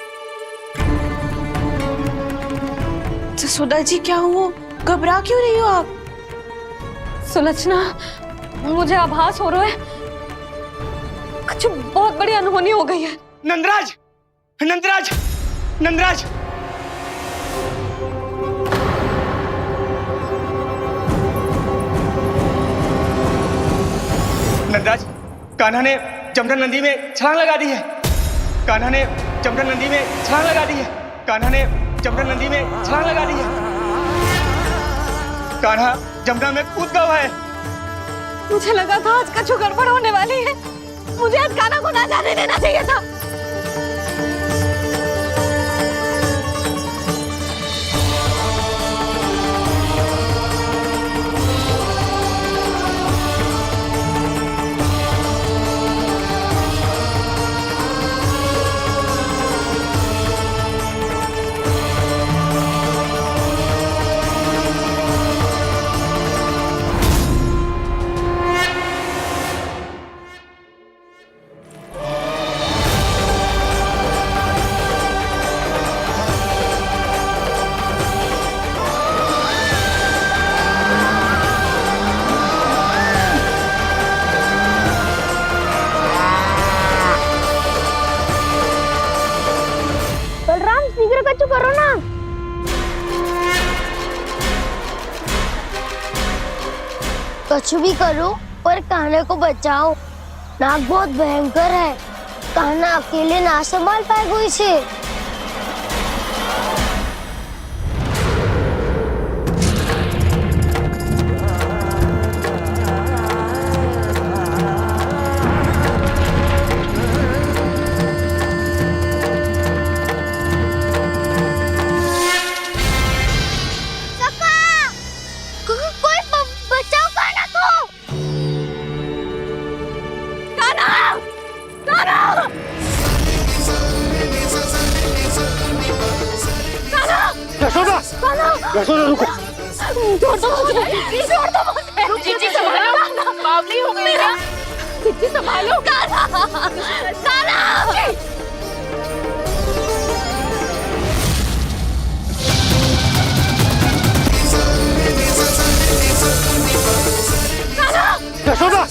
जसोदा जी, क्या हुआ? घबरा क्यों रही हो आप? सुलक्षणा, मुझे आभास हो रहा है कुछ बहुत बड़ी अनहोनी हो गई है। नंदराज, नंदराज, नंदराज! नंदराज, कान्हा ने जमदग्नि नदी में छलांग लगा दी है। कान्हा ने जमदग्नि नदी में छलांग लगा दी है। कान्हा ने जमदग्नि नदी में छलांग लगा दी है। कान्हा जमुना में कूद गया है। मुझे लगा था आज कछु गड़बड़ होने वाली है। मुझे आज कान्हा को ना जाने देना चाहिए था। कछु करो ना। कछु भी करो पर कान्हा को बचाओ। नाग बहुत भयंकर है। कान्हा अकेले ना संभाल पाएगा इसे। यशोदा रुको। छोड़ दो मुझे, छोड़ दो मुझे। रुक जीजी, संभालो, बावली हो गई है। जीजी संभालो। कान्हा, कान्हा। यशोदा,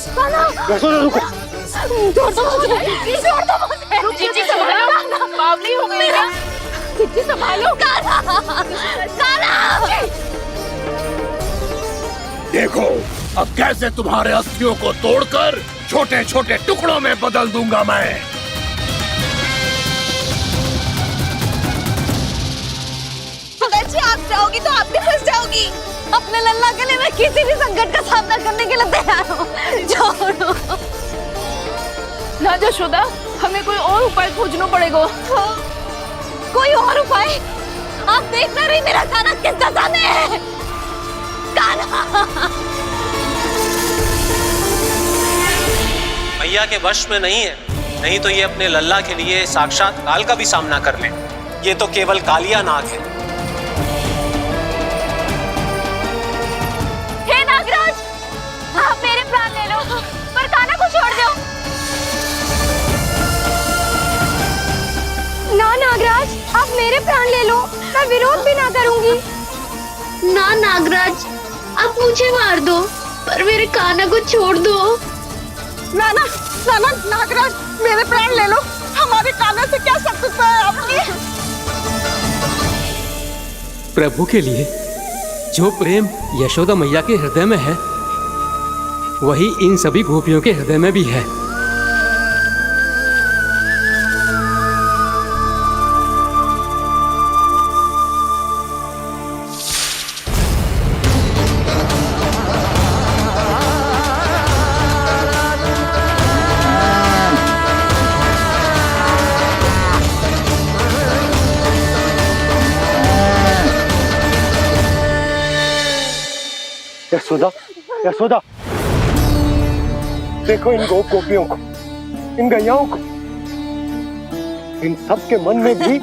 यशोदा रुको। छोड़ दो मुझे, छोड़ दो मुझे। रुक जीजी, संभालो, बावली हो गई है। जीजी संभालो। कान्हा, कान्हा। देखो अब कैसे तुम्हारे अस्थियों को तोड़कर छोटे छोटे टुकड़ों में बदल दूंगा मैं। जी आप जाओगी तो आप भी फंस जाओगी। अपने लल्ला के लिए मैं किसी भी संकट का सामना करने के लिए तैयार हूँ। छोड़ो ना यशोदा, हमें कोई और उपाय खोजना पड़ेगा। कोई और उपाय? आप देख ना रही मेरा कान्हा किस दशा में है। कान्हा मैया के वश में नहीं है, नहीं तो ये अपने लल्ला के लिए साक्षात काल का भी सामना कर ले। ये तो केवल कालिया नाग है। हे नागराज, आप मेरे प्राण ले लो पर कान्हा को छोड़ दो। ना नागराज, आप मेरे प्राण ले लो, मैं विरोध भी ना करूंगी। ना नागराज, आप मुझे मार दो पर मेरे कान्हा को छोड़ दो। ना ना ना ना नागराज, मेरे प्राण ले लो। हमारे कान्हा से क्या शत्रुता है आपकी? प्रभु के लिए जो प्रेम यशोदा मैया के हृदय में है वही इन सभी गोपियों के हृदय में भी है। यशोदा, यशोदा, देखो इन गोपियों को, इन गैयाओं को, इन सब के मन में भी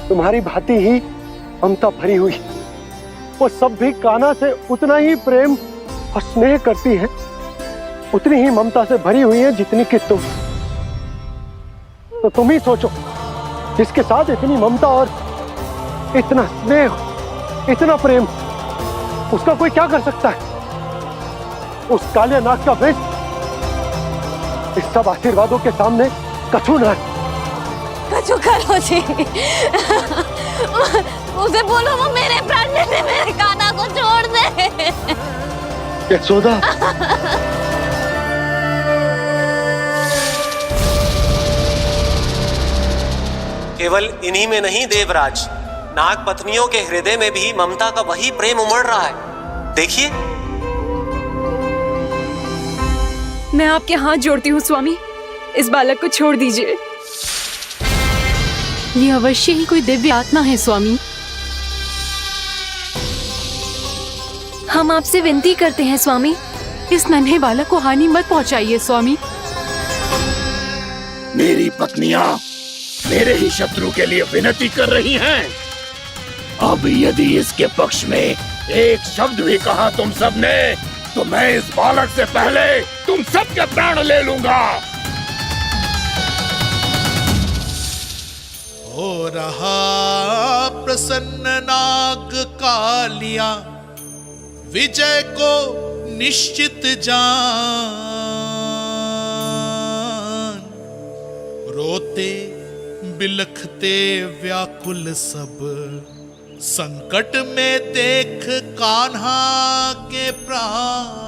तुम्हारी भांति ही ममता भरी हुई। वो सब भी कान्हा से उतना ही प्रेम और स्नेह करती हैं, उतनी ही ममता से भरी हुई हैं जितनी कि तुम। तो तुम ही सोचो, जिसके साथ इतनी ममता और इतना स्नेह, इतना प्रेम, उसका कोई क्या कर सकता है? उस काले नाग का वेश इस सब आशीर्वादों के सामने कछु न है। कछु करो जी, उसे बोलो वो मेरे प्राण में से मेरे कान्हा को छोड़ दे। यशोदा, केवल इन्हीं में नहीं देवराज, नाग पत्नियों के हृदय में भी ममता का वही प्रेम उमड़ रहा है। देखिए। मैं आपके हाथ जोड़ती हूँ स्वामी, इस बालक को छोड़ दीजिए। ये अवश्य ही कोई दिव्य आत्मा है स्वामी। हम आपसे विनती करते हैं स्वामी, इस नन्हे बालक को हानि मत पहुंचाइए स्वामी। मेरी पत्नियां मेरे ही शत्रु के लिए विनती कर रही हैं। अब यदि इसके पक्ष में एक शब्द भी कहा तुम सबने, तो मैं इस बालक से पहले तुम सबके प्राण ले लूंगा। हो रहा प्रसन्न नाग कालिया, विजय को निश्चित जान। रोते बिलखते व्याकुल सब, संकट में देख कान्हा के प्राण।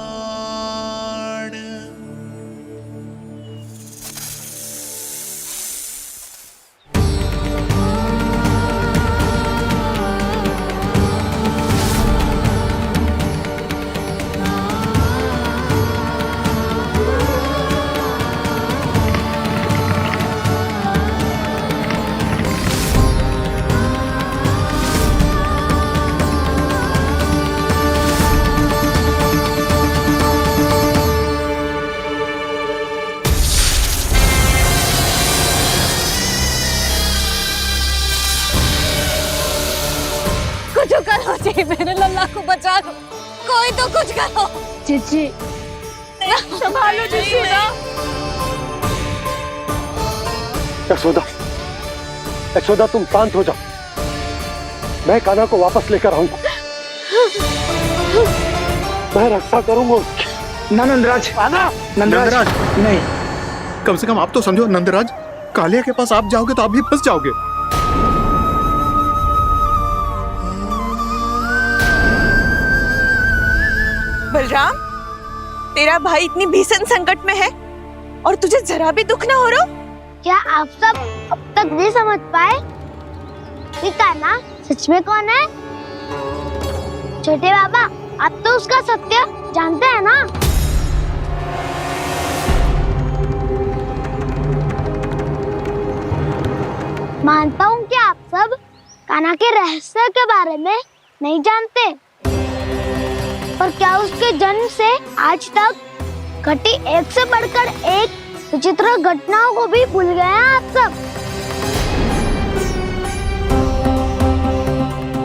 कुछ करो जी, मेरे लल्ला को बचा लो, कोई तो कुछ करो। जीजी संभालो यशोदा। यशोदा, यशोदा तुम शांत हो जाओ, मैं कान्हा को वापस लेकर आऊंगा। मैं रक्षा करूंगा उसकी। ना नंदराज, नंदराज नहीं। कम से कम आप तो समझो नंदराज, कालिया के पास आप जाओगे तो आप भी फंस जाओगे। बलराम, तेरा भाई इतनी भीषण संकट में है और तुझे जरा भी दुख ना हो रहा? क्या आप सब अब तक नहीं समझ पाए कि कान्हा सच में कौन है? छोटे बाबा, आप तो उसका सत्य जानते हैं ना? मानता हूँ कि आप सब कान्हा के रहस्य के बारे में नहीं जानते, पर क्या उसके जन्म से आज तक घटी एक से बढ़कर एक विचित्र घटनाओं को भी भूल गए हैं आप सब?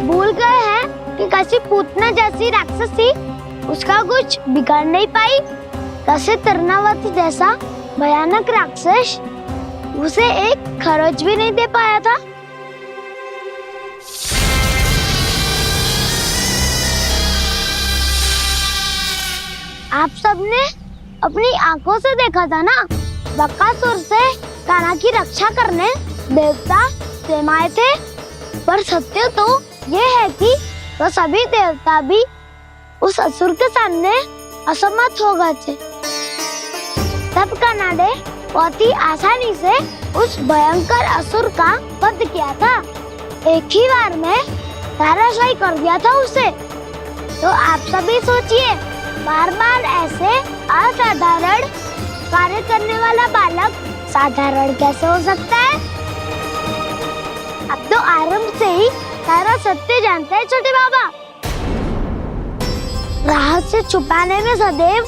भूल गए हैं कि कैसी पूतना जैसी राक्षसी उसका कुछ बिगाड़ नहीं पाई, कैसे तरनावती जैसा भयानक राक्षस उसे एक खरोच भी नहीं दे पाया था। आप सबने अपनी आंखों से देखा था ना, बकासुर से कान्हा की रक्षा करने देवता स्वयं आए थे, पर सत्य तो ये है कि वो सभी देवता भी उस असुर के सामने असमर्थ हो गए थे। तब कनाडे बहुत ही आसानी से उस भयंकर असुर का वध किया था। एक ही बार में धराशायी कर दिया था उसे। तो आप सभी सोचिए, बार बार ऐसे असाधारण कार्य करने वाला बालक साधारण कैसे हो सकता है? अब तो आरंभ से ही सारा सत्य जानते हैं छोटे बाबा। रहस्य छुपाने में सदैव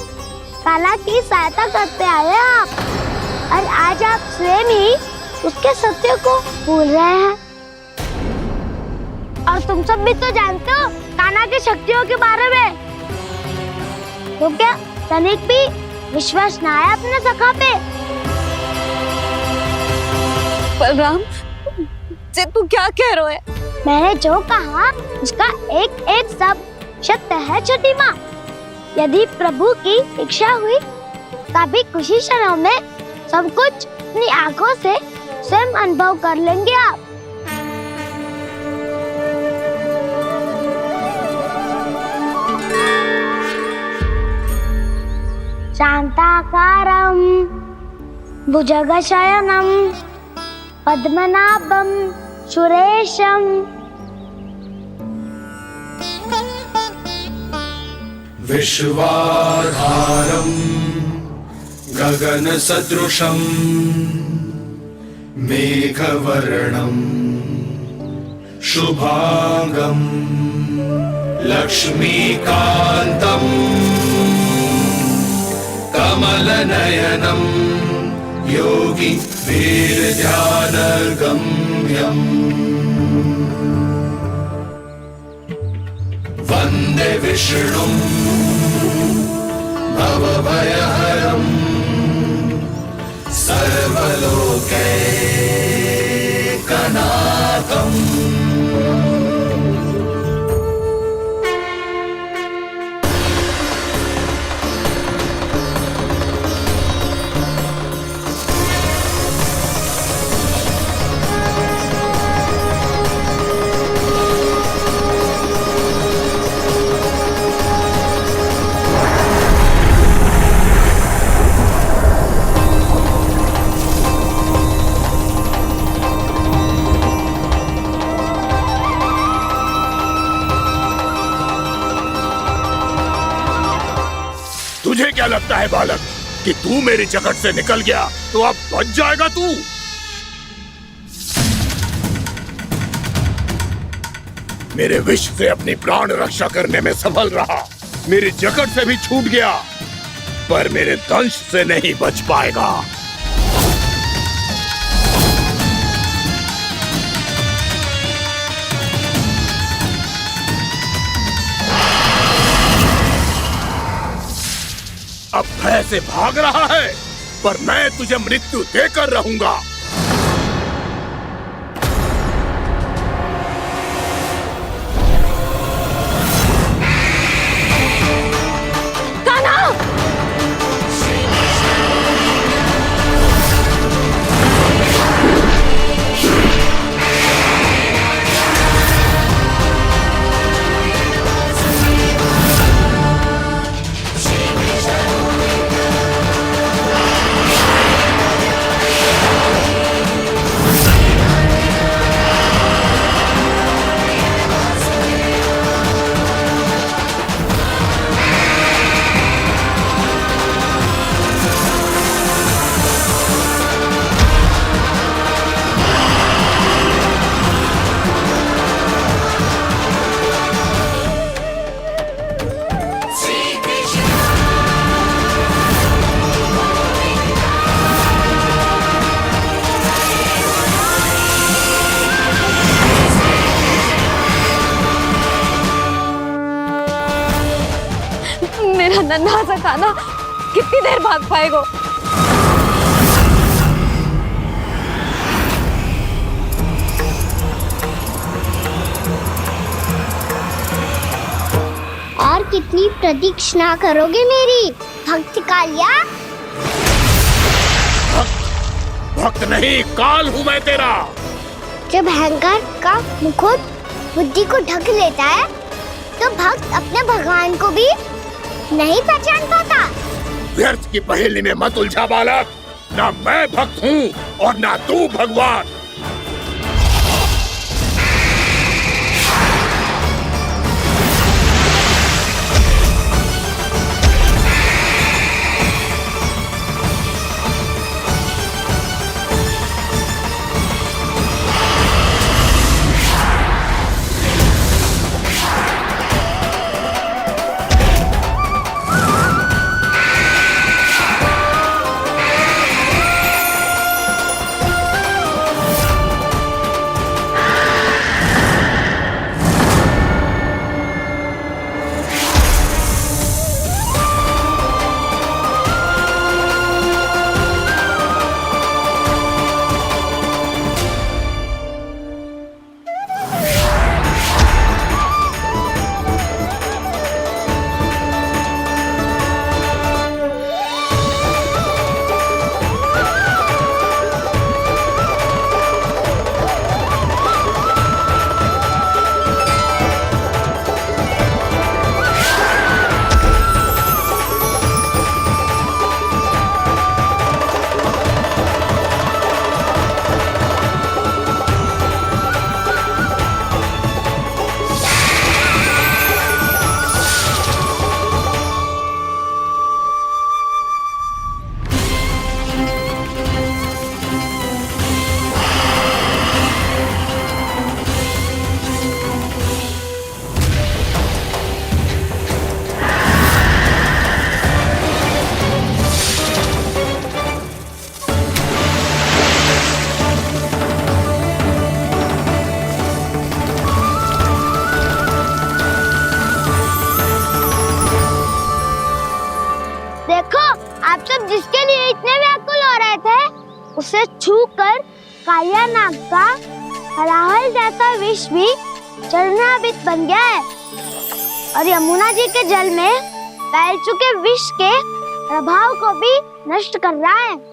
काला की सहायता करते आए आप, और आज आप स्वयं ही उसके सत्य को भूल रहे हैं। और तुम सब भी तो जानते हो कान्हा की शक्तियों के बारे में। तो क्या तनिक भी विश्वास ना है अपने सखा पे? बलराम, जे तू क्या कह रहा है? मैंने जो कहा उसका एक एक शब्द सत्य है छोटी माँ। यदि प्रभु की इच्छा हुई तभी कुछ ही क्षणों में सब कुछ अपनी आंखों से स्वयं अनुभव कर लेंगे आप। शांताकारं भुजगशयनं पद्मनाभं सुरेशं विश्वाधारं गगनसदृशं मेघवर्णं शुभांगं लक्ष्मीकान्तं कमलनयनं योगी वीरध्यानगम्यं वन्दे विष्णुं भवभयहरं सर्वलोकैकनाथम्। तुझे क्या लगता है बालक कि तू मेरी जकड़ से निकल गया तो अब बच जाएगा तू? मेरे विष से अपनी प्राण रक्षा करने में सफल रहा, मेरी जकड़ से भी छूट गया, पर मेरे दंश से नहीं बच पाएगा। अब भय से भाग रहा है, पर मैं तुझे मृत्यु देकर रहूंगा। मेरा नन्हा सा कान्हा कितनी देर भाग पाएगा? और कितनी प्रतीक्षा करोगे मेरी भक्त कालिया? भक्त नहीं, काल हूं मैं तेरा। जब अहंकार का मुकुट बुद्धि को ढक लेता है तो भक्त अपने भगवान को भी नहीं पहचान पाता। व्यर्थ की पहेली में मत उलझा बालक। ना मैं भक्त हूँ और ना तू भगवान। जिसके लिए इतने व्याकुल हो रहे थे, उसे छूकर कालिया नाग का हलाहल जैसा विष भी चरणामृत बन गया है और यमुना जी के जल में फैल चुके विष के प्रभाव को भी नष्ट कर रहा है।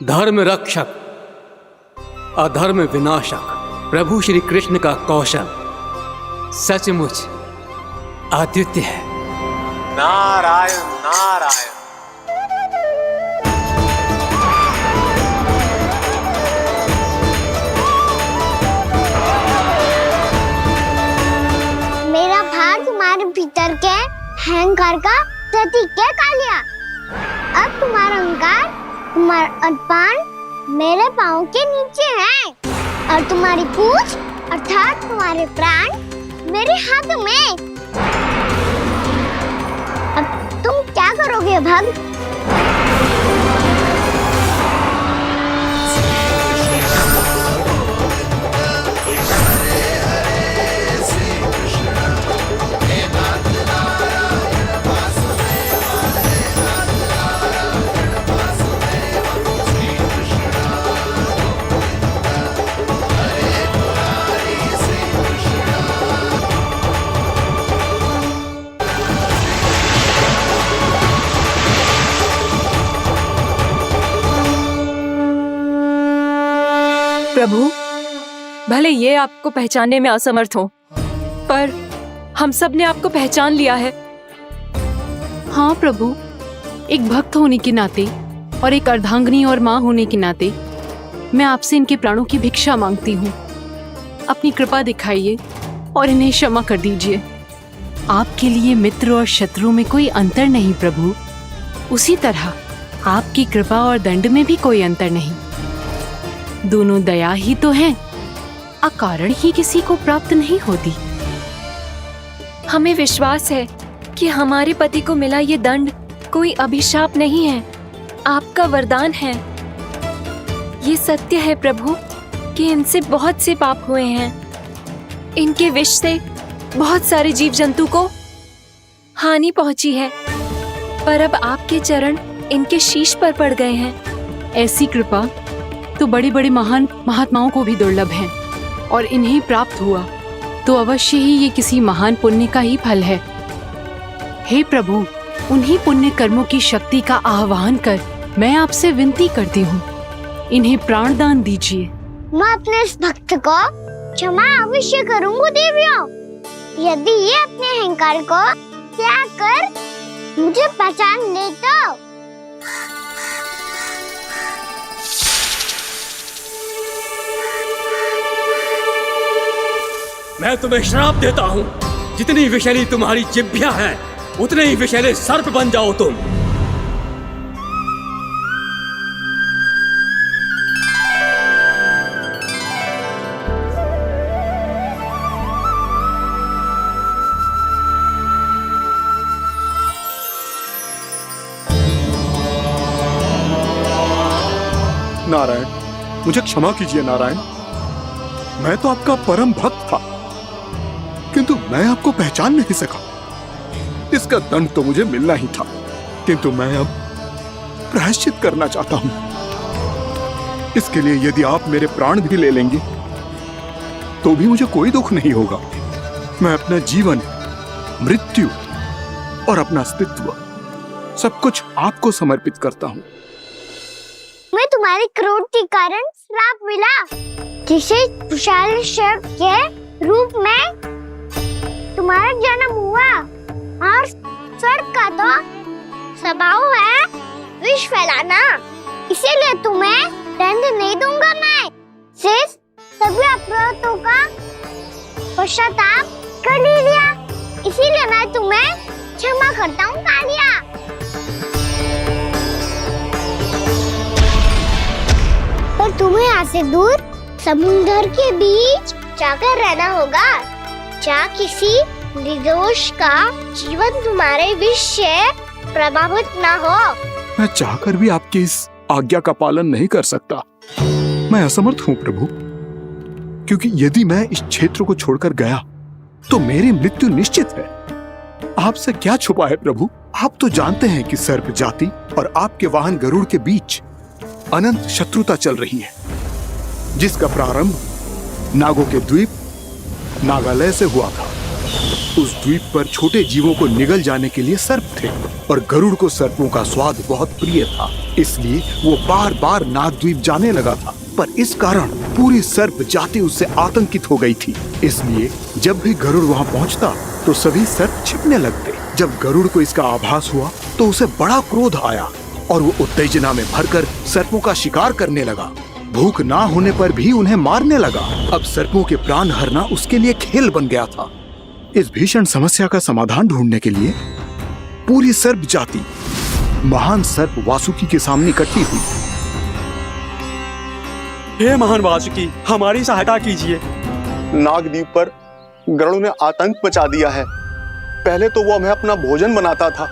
धर्म रक्षक अधर्म विनाशक प्रभु श्री कृष्ण का कौशल सचमुच अद्वितीय है। नारायण नारायण। मेरा भार तुम्हारे भीतर के अहंकार का प्रतीक है कालिया। अब तुम्हारा अहंकार, तुम्हारा अनपान मेरे पाँव के नीचे है और तुम्हारी पूंछ अर्थात तुम्हारे प्राण मेरे हाथ में। अब तुम क्या करोगे भक्त? प्रभु, भले ये आपको पहचानने में असमर्थ हो, पर हम सब ने आपको पहचान लिया है। हाँ प्रभु, एक भक्त होने के नाते और एक अर्धांगिनी और माँ होने के नाते मैं आपसे इनके प्राणों की भिक्षा मांगती हूँ। अपनी कृपा दिखाइए और इन्हें क्षमा कर दीजिए। आपके लिए मित्र और शत्रु में कोई अंतर नहीं प्रभु। उसी तरह आपकी कृपा और दंड में भी कोई अंतर नहीं। दोनों दया ही तो हैं, अकारण ही किसी को प्राप्त नहीं होती। हमें विश्वास है कि हमारे पति को मिला ये दंड कोई अभिशाप नहीं है, आपका वरदान है। ये सत्य है प्रभु कि इनसे बहुत से पाप हुए हैं। इनके विष से बहुत सारे जीव जंतु को हानि पहुंची है, पर अब आपके चरण इनके शीश पर पड़ गए हैं। ऐसी कृपा तो बड़े बड़े महान महात्माओं को भी दुर्लभ है, और इन्हें प्राप्त हुआ तो अवश्य ही ये किसी महान पुण्य का ही फल है। हे प्रभु, उन्हीं पुण्य कर्मों की शक्ति का आह्वान कर मैं आपसे विनती करती हूँ, इन्हें प्राण दान दीजिए। मैं अपने इस भक्त को क्षमा अवश्य करूंगी देवियों, यदि ये अपने अहंकार को त्याग कर मुझे पहचान ले तो। मैं तुम्हें श्राप देता हूँ, जितनी विषैली तुम्हारी जिह्वा है उतने ही विषैले सर्प बन जाओ तुम। नारायण, मुझे क्षमा कीजिए नारायण। मैं तो आपका परम भक्त था, किंतु मैं आपको पहचान नहीं सका। इसका दंड तो मुझे मिलना ही था, किंतु मैं अब प्रायश्चित करना चाहता हूं। इसके लिए यदि आप मेरे प्राण भी ले लेंगे तो भी मुझे कोई दुख नहीं होगा। मैं अपना जीवन, मृत्यु और अपना अस्तित्व सब कुछ आपको समर्पित करता हूं। मैं तुम्हारे क्रोध के कारण श्राप मिला, जिसे विशाल सर्प के रूप में तुम्हारा जन्म हुआ, और सर्प का तो स्वभाव है विष फैलाना, इसीलिए तुम्हें दंड नहीं दूंगा। मैं सिर्फ सभी अपराधों का पश्चाताप कर लिया, इसीलिए मैं तुम्हें क्षमा करता हूँ कालिया। पर तुम्हें यहाँ से दूर समुद्र के बीच जाकर रहना होगा, जहाँ किसी निर्दोष का जीवन तुम्हारे विष से प्रभावित ना हो। मैं चाहकर भी आपकी इस आज्ञा का पालन नहीं कर सकता। मैं असमर्थ हूँ प्रभु, क्योंकि यदि मैं इस क्षेत्र को छोड़कर गया तो मेरी मृत्यु निश्चित है। आपसे क्या छुपा है प्रभु? आप तो जानते हैं कि सर्प जाति और आपके वाहन गरुड़ के बीच अनंत शत्रुता चल रही है, जिसका प्रारंभ नागों के द्वीप नागालय से हुआ था। उस द्वीप पर छोटे जीवों को निगल जाने के लिए सर्प थे, और गरुड़ को सर्पों का स्वाद बहुत प्रिय था, इसलिए वो बार बार नागद्वीप जाने लगा था। पर इस कारण पूरी सर्प जाति उससे आतंकित हो गई थी, इसलिए जब भी गरुड़ वहां पहुंचता तो सभी सर्प छिपने लगते। जब गरुड़ को इसका आभास हुआ तो उसे बड़ा क्रोध आया और वो उत्तेजना में भरकर सर्पों का शिकार करने लगा। भूख ना होने पर भी उन्हें मारने लगा। अब सर्पों के प्राण हरना उसके लिए खेल बन गया था। इस भीषण समस्या का समाधान ढूंढने के लिए पूरी सर्प जाति महान सर्प वासुकी के सामने इकट्ठी हुई। हे महान वासुकी, हमारी सहायता कीजिए। नागद्वीप पर गरुड़ ने आतंक मचा दिया है। पहले तो वो हमें अपना भोजन बनाता था,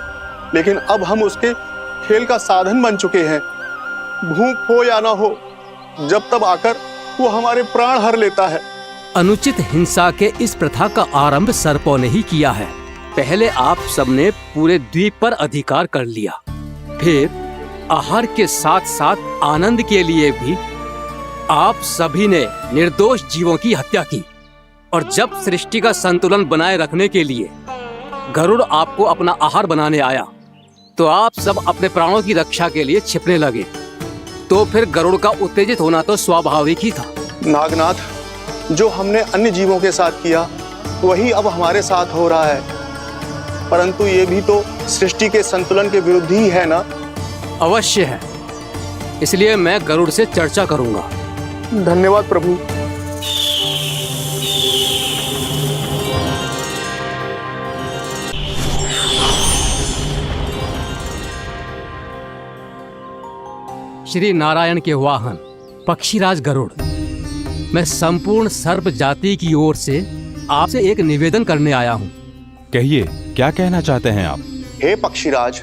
लेकिन अब हम उसके खेल का साधन बन चुके हैं। भूख हो या ना हो, जब तब आकर वो हमारे प्राण हर लेता है। अनुचित हिंसा के इस प्रथा का आरंभ सर्पों ने ही किया है। पहले आप सबने पूरे द्वीप पर अधिकार कर लिया, फिर आहार के साथ साथ आनंद के लिए भी आप सभी ने निर्दोष जीवों की हत्या की। और जब सृष्टि का संतुलन बनाए रखने के लिए गरुड़ आपको अपना आहार बनाने आया, तो आप सब अपने प्राणों की रक्षा के लिए छिपने लगे। तो फिर गरुड़ का उत्तेजित होना तो स्वाभाविक ही था। नागनाथ, जो हमने अन्य जीवों के साथ किया वही अब हमारे साथ हो रहा है, परंतु ये भी तो सृष्टि के संतुलन के विरुद्ध ही है ना? अवश्य है, इसलिए मैं गरुड़ से चर्चा करूंगा। धन्यवाद प्रभु। श्री नारायण के वाहन पक्षीराज गरुड़, मैं संपूर्ण सर्प जाति की ओर से आपसे एक निवेदन करने आया हूँ। कहिए, क्या कहना चाहते हैं आप? हे पक्षीराज,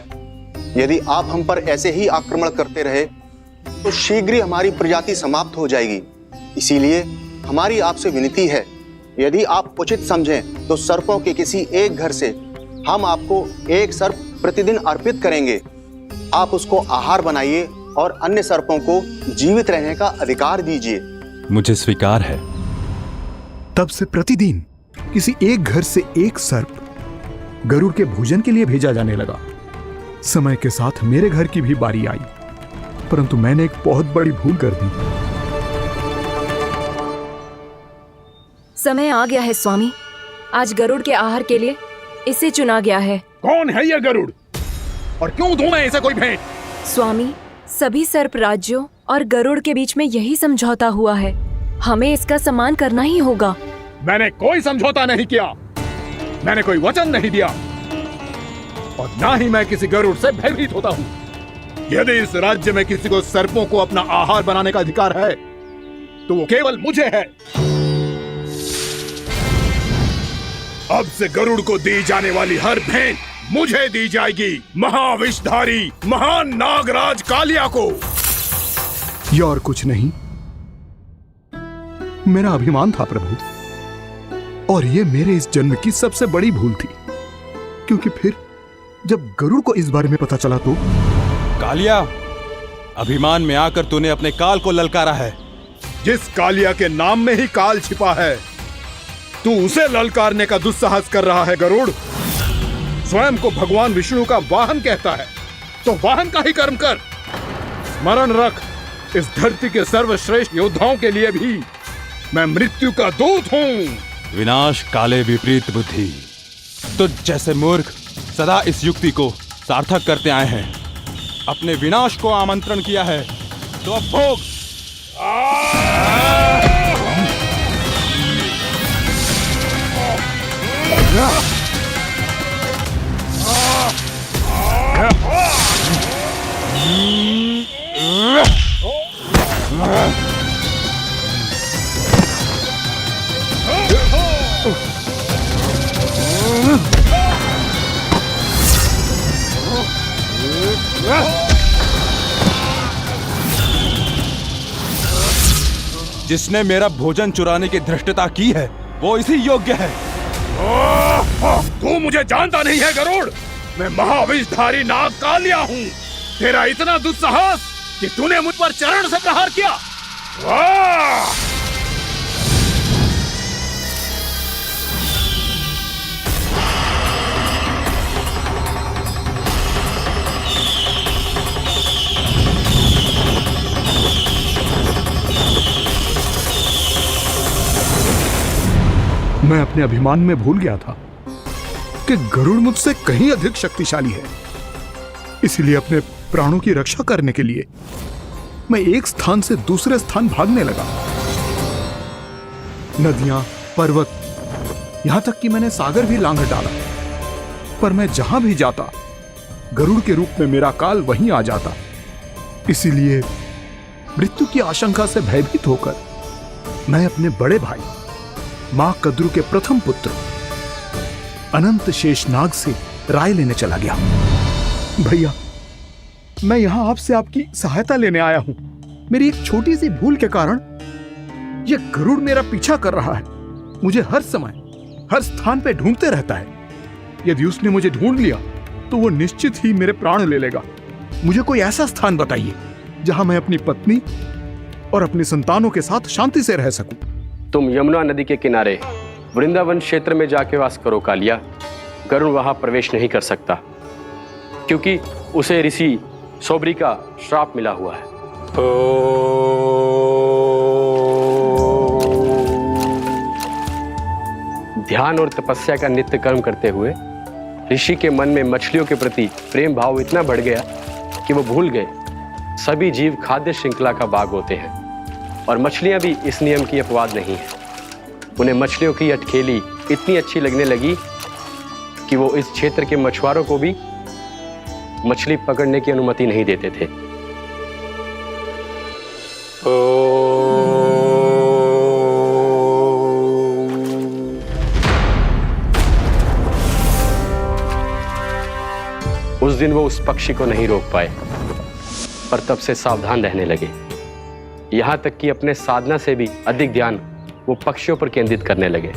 यदि आप हम पर ऐसे ही आक्रमण करते रहे तो शीघ्र ही हमारी प्रजाति समाप्त हो जाएगी। इसीलिए हमारी आपसे विनती है, यदि आप उचित समझें तो सर्पों के किसी एक घर से हम आपको एक सर्प प्रतिदिन अर्पित करेंगे। आप उसको आहार बनाइए और अन्य सर्पों को जीवित रहने का अधिकार दीजिए। मुझे स्वीकार है। तब से प्रतिदिन किसी एक घर से एक सर्प गरुड़ के भोजन के लिए भेजा जाने लगा। समय के साथ मेरे घर की भी बारी आई, परंतु मैंने एक बहुत बड़ी भूल कर दी। समय आ गया है स्वामी। आज गरुड़ के आहार के लिए इसे चुना गया है। कौन है यह गरुड़ और क्यों दूं मैं इसे कोई भेंट? स्वामी, सभी सर्प राज्यों और गरुड़ के बीच में यही समझौता हुआ है। हमें इसका सम्मान करना ही होगा। मैंने कोई समझौता नहीं किया, मैंने कोई वचन नहीं दिया और ना ही मैं किसी गरुड़ से भयभीत होता हूँ। यदि इस राज्य में किसी को सर्पों को अपना आहार बनाने का अधिकार है तो वो केवल मुझे है। अब से गरुड़ को दी जाने वाली हर भेंट मुझे दी जाएगी, महाविषधारी महान नागराज कालिया को। यह और कुछ नहीं, मेरा अभिमान था प्रभु, और यह मेरे इस जन्म की सबसे बड़ी भूल थी, क्योंकि फिर जब गरुड़ को इस बारे में पता चला तो। कालिया, अभिमान में आकर तूने अपने काल को ललकारा है। जिस कालिया के नाम में ही काल छिपा है, तू उसे ललकारने का दुस्साहस कर रहा है। गरुड़ स्वयं को भगवान विष्णु का वाहन कहता है, तो वाहन का ही कर्म कर। स्मरण रख, इस धरती के सर्वश्रेष्ठ योद्धाओं के लिए भी मैं मृत्यु का दूत हूँ। विनाश काले विपरीत बुद्धि। तुझ जैसे मूर्ख सदा इस युक्ति को सार्थक करते आए हैं। अपने विनाश को आमंत्रण किया है तो अब भोग। जिसने मेरा भोजन चुराने की धृष्टता की है वो इसी योग्य है। तू मुझे जानता नहीं है गरुड़, मैं महाविषधारी नाग कालिया हूँ। तेरा इतना दुस्साहस कि तूने मुझ पर चरण से प्रहार किया। मैं अपने अभिमान में भूल गया था कि गरुड़ मुझसे कहीं अधिक शक्तिशाली है। इसलिए अपने प्राणों की रक्षा करने के लिए मैं एक स्थान से दूसरे स्थान भागने लगा। नदियां, पर्वत, यहां तक कि मैंने सागर भी लांघ डाला, पर मैं जहां भी जाता गरुड़ के रूप में मेरा काल वहीं आ जाता। इसीलिए मृत्यु की आशंका से भयभीत होकर मैं अपने बड़े भाई मां कद्रू के प्रथम पुत्र अनंत शेषनाग से राय लेने चला गया। भैया, मैं यहां आपसे आपकी सहायता लेने आया हूं। मेरी एक छोटी सी भूल के कारण यह गरुड़ मेरा पीछा कर रहा है। मुझे हर समय हर स्थान पे ढूंढते रहता है। यदि उसने मुझे ढूंढ लिया तो वो निश्चित ही मेरे प्राण ले लेगा। मुझे कोई ऐसा स्थान बताइए जहां मैं अपनी पत्नी और अपनी संतानों के साथ शांति से रह सकूं। तुम यमुना नदी के किनारे वृंदावन क्षेत्र में जाके वास करो कालिया। गरुड़ वहां प्रवेश नहीं कर सकता, क्योंकि उसे ऋषि सोबरी का श्राप मिला हुआ है। ध्यान और तपस्या का नित्य कर्म करते हुए ऋषि के मन में मछलियों के प्रति प्रेम भाव इतना बढ़ गया कि वो भूल गए सभी जीव खाद्य श्रृंखला का भाग होते हैं, और मछलियां भी इस नियम की अपवाद नहीं है। उन्हें मछलियों की अटखेली इतनी अच्छी लगने लगी कि वो इस क्षेत्र के मछुआरों को भी मछली पकड़ने की अनुमति नहीं देते थे। उस दिन वो उस पक्षी को नहीं रोक पाए, पर तब से सावधान रहने लगे। यहां तक कि अपने साधना से भी अधिक ध्यान वो पक्षियों पर केंद्रित करने लगे।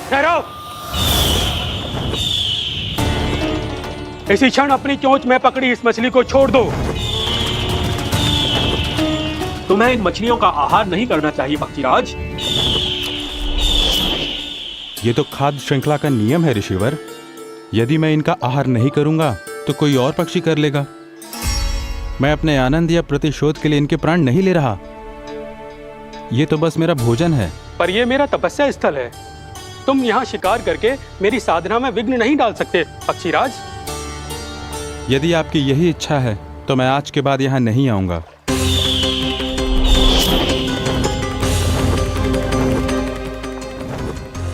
ठहरो! इसी क्षण अपनी चोंच में पकड़ी इस मछली को छोड़ दो। तुम्हें इन मछलियों का आहार नहीं करना चाहिए पक्षीराज। ये तो खाद्य श्रृंखला का नियम है ऋषिवर। यदि मैं इनका आहार नहीं करूंगा तो कोई और पक्षी कर लेगा। मैं अपने आनंद या प्रतिशोध के लिए इनके प्राण नहीं ले रहा। ये तो बस मेरा भोजन है। पर यह मेरा तपस्या स्थल है। तुम यहाँ शिकार करके मेरी साधना में विघ्न नहीं डाल सकते पक्षीराज। यदि आपकी यही इच्छा है तो मैं आज के बाद यहाँ नहीं आऊंगा।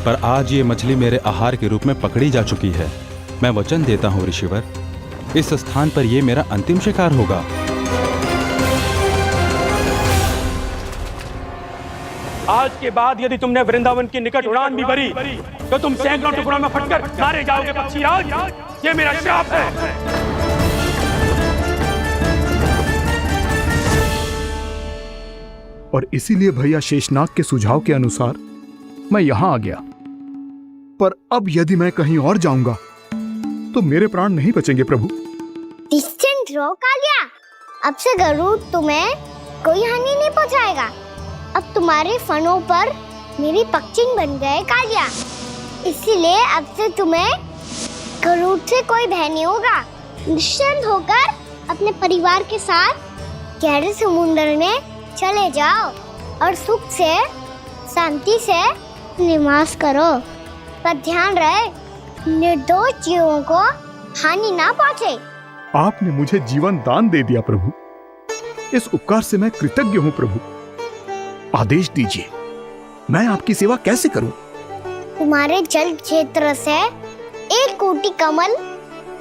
पर आज ये मछली मेरे आहार के रूप में पकड़ी जा चुकी है। मैं वचन देता हूँ ऋषिवर, इस स्थान पर यह मेरा अंतिम शिकार होगा। आज के बाद यदि तुमने वृंदावन की निकट उड़ान भी भरी तो तुम सैकड़ों टुकड़ों में फटकर मारे जाओगे पक्षीराज। ये मेरा श्राप है। और इसीलिए भैया शेषनाग के सुझाव के अनुसार मैं यहां आ गया। पर अब यदि मैं कहीं और जाऊंगा तो मेरे प्राण नहीं बचेंगे प्रभु। निश्चिंत रहो कालिया, अब से गरुड़ तुम्हें कोई हानि नहीं पहुंचाएगा। अब तुम्हारे फनों पर मेरी पक्षिंग बन गए कालिया, इसीलिए अब से तुम्हें गरुड़ से कोई भय नहीं होगा। निश्चिंत होकर अपने परिवार के साथ गहरे समुद्र में चले जाओ और सुख से शांति से निवास करो। पर ध्यान रहे निर्दोष जीवों को हानि ना पहुंचे। आपने मुझे जीवन दान दे दिया प्रभु, इस उपकार से मैं कृतज्ञ हूँ प्रभु। आदेश दीजिए, मैं आपकी सेवा कैसे करूं? तुम्हारे जल क्षेत्र से 1 कोटि कमल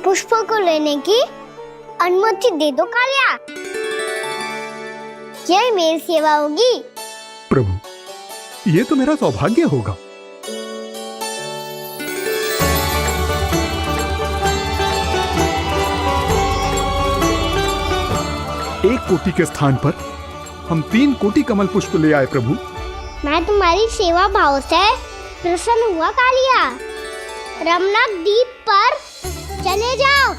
पुष्पों को लेने की अनुमति दे दो कालिया। यह मेरी सेवा होगी प्रभु। ये तो मेरा सौभाग्य होगा। एक कोटि के स्थान पर हम 3 कोटि कमल पुष्प ले आए प्रभु। मैं तुम्हारी सेवा भाव से प्रसन्न हुआ कालिया। रमणक द्वीप पर चले जाओ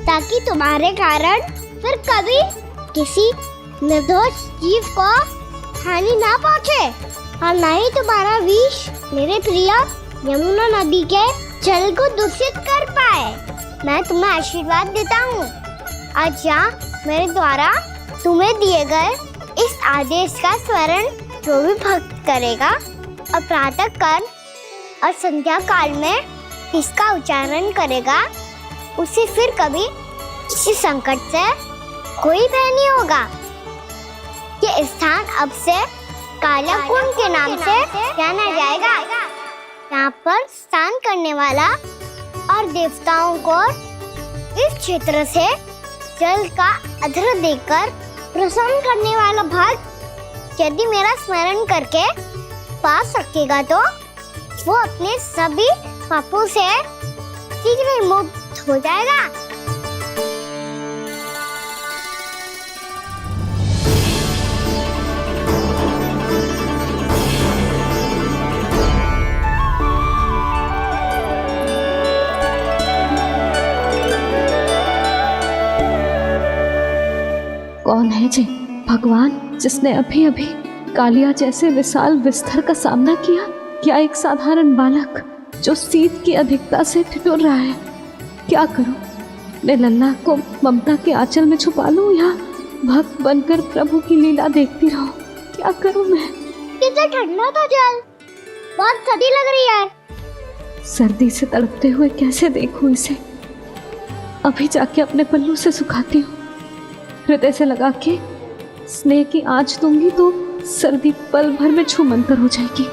ताकि तुम्हारे कारण फिर कभी किसी निर्दोष जीव को हानि ना पहुंचे और न ही तुम्हारा विष मेरे प्रिय यमुना नदी के जल को दूषित कर पाए। मैं तुम्हें आशीर्वाद देता हूँ। आज यहाँ मेरे द्वारा तुम्हें दिए गए इस आदेश का स्मरण जो भी भक्त करेगा और प्रातः काल और संध्या काल में इसका उच्चारण करेगा, उसे फिर कभी किसी संकट से कोई भय नहीं होगा। ये स्थान अब से काला कुंड के नाम से जाना जाएगा। यहाँ पर स्नान करने वाला और देवताओं को इस क्षेत्र से जल का अर्घ्य देकर प्रसन्न करने वाला भक्त यदि मेरा स्मरण करके पा सकेगा तो वो अपने सभी पापों से शीघ्र ही मुक्त हो जाएगा। कौन है जी भगवान जिसने अभी अभी कालिया जैसे विशाल विस्तर का सामना किया? क्या एक साधारण बालक जो शीत की अधिकता से ठिठुर रहा है? क्या करूं? मैं लल्ला को ममता के आंचल में छुपा लूं या भक्त बनकर प्रभु की लीला देखती रहूं? क्या करूं मैं? कितना ठंडा था जल, बहुत सर्दी लग रही है। सर्दी से तड़पते हुए कैसे देखूं इसे? अभी जाके अपने पल्लू से सुखाती हूँ। हृदय से लगा के स्नेह की आंच दूंगी तो सर्दी पल भर में छूमंतर हो जाएगी।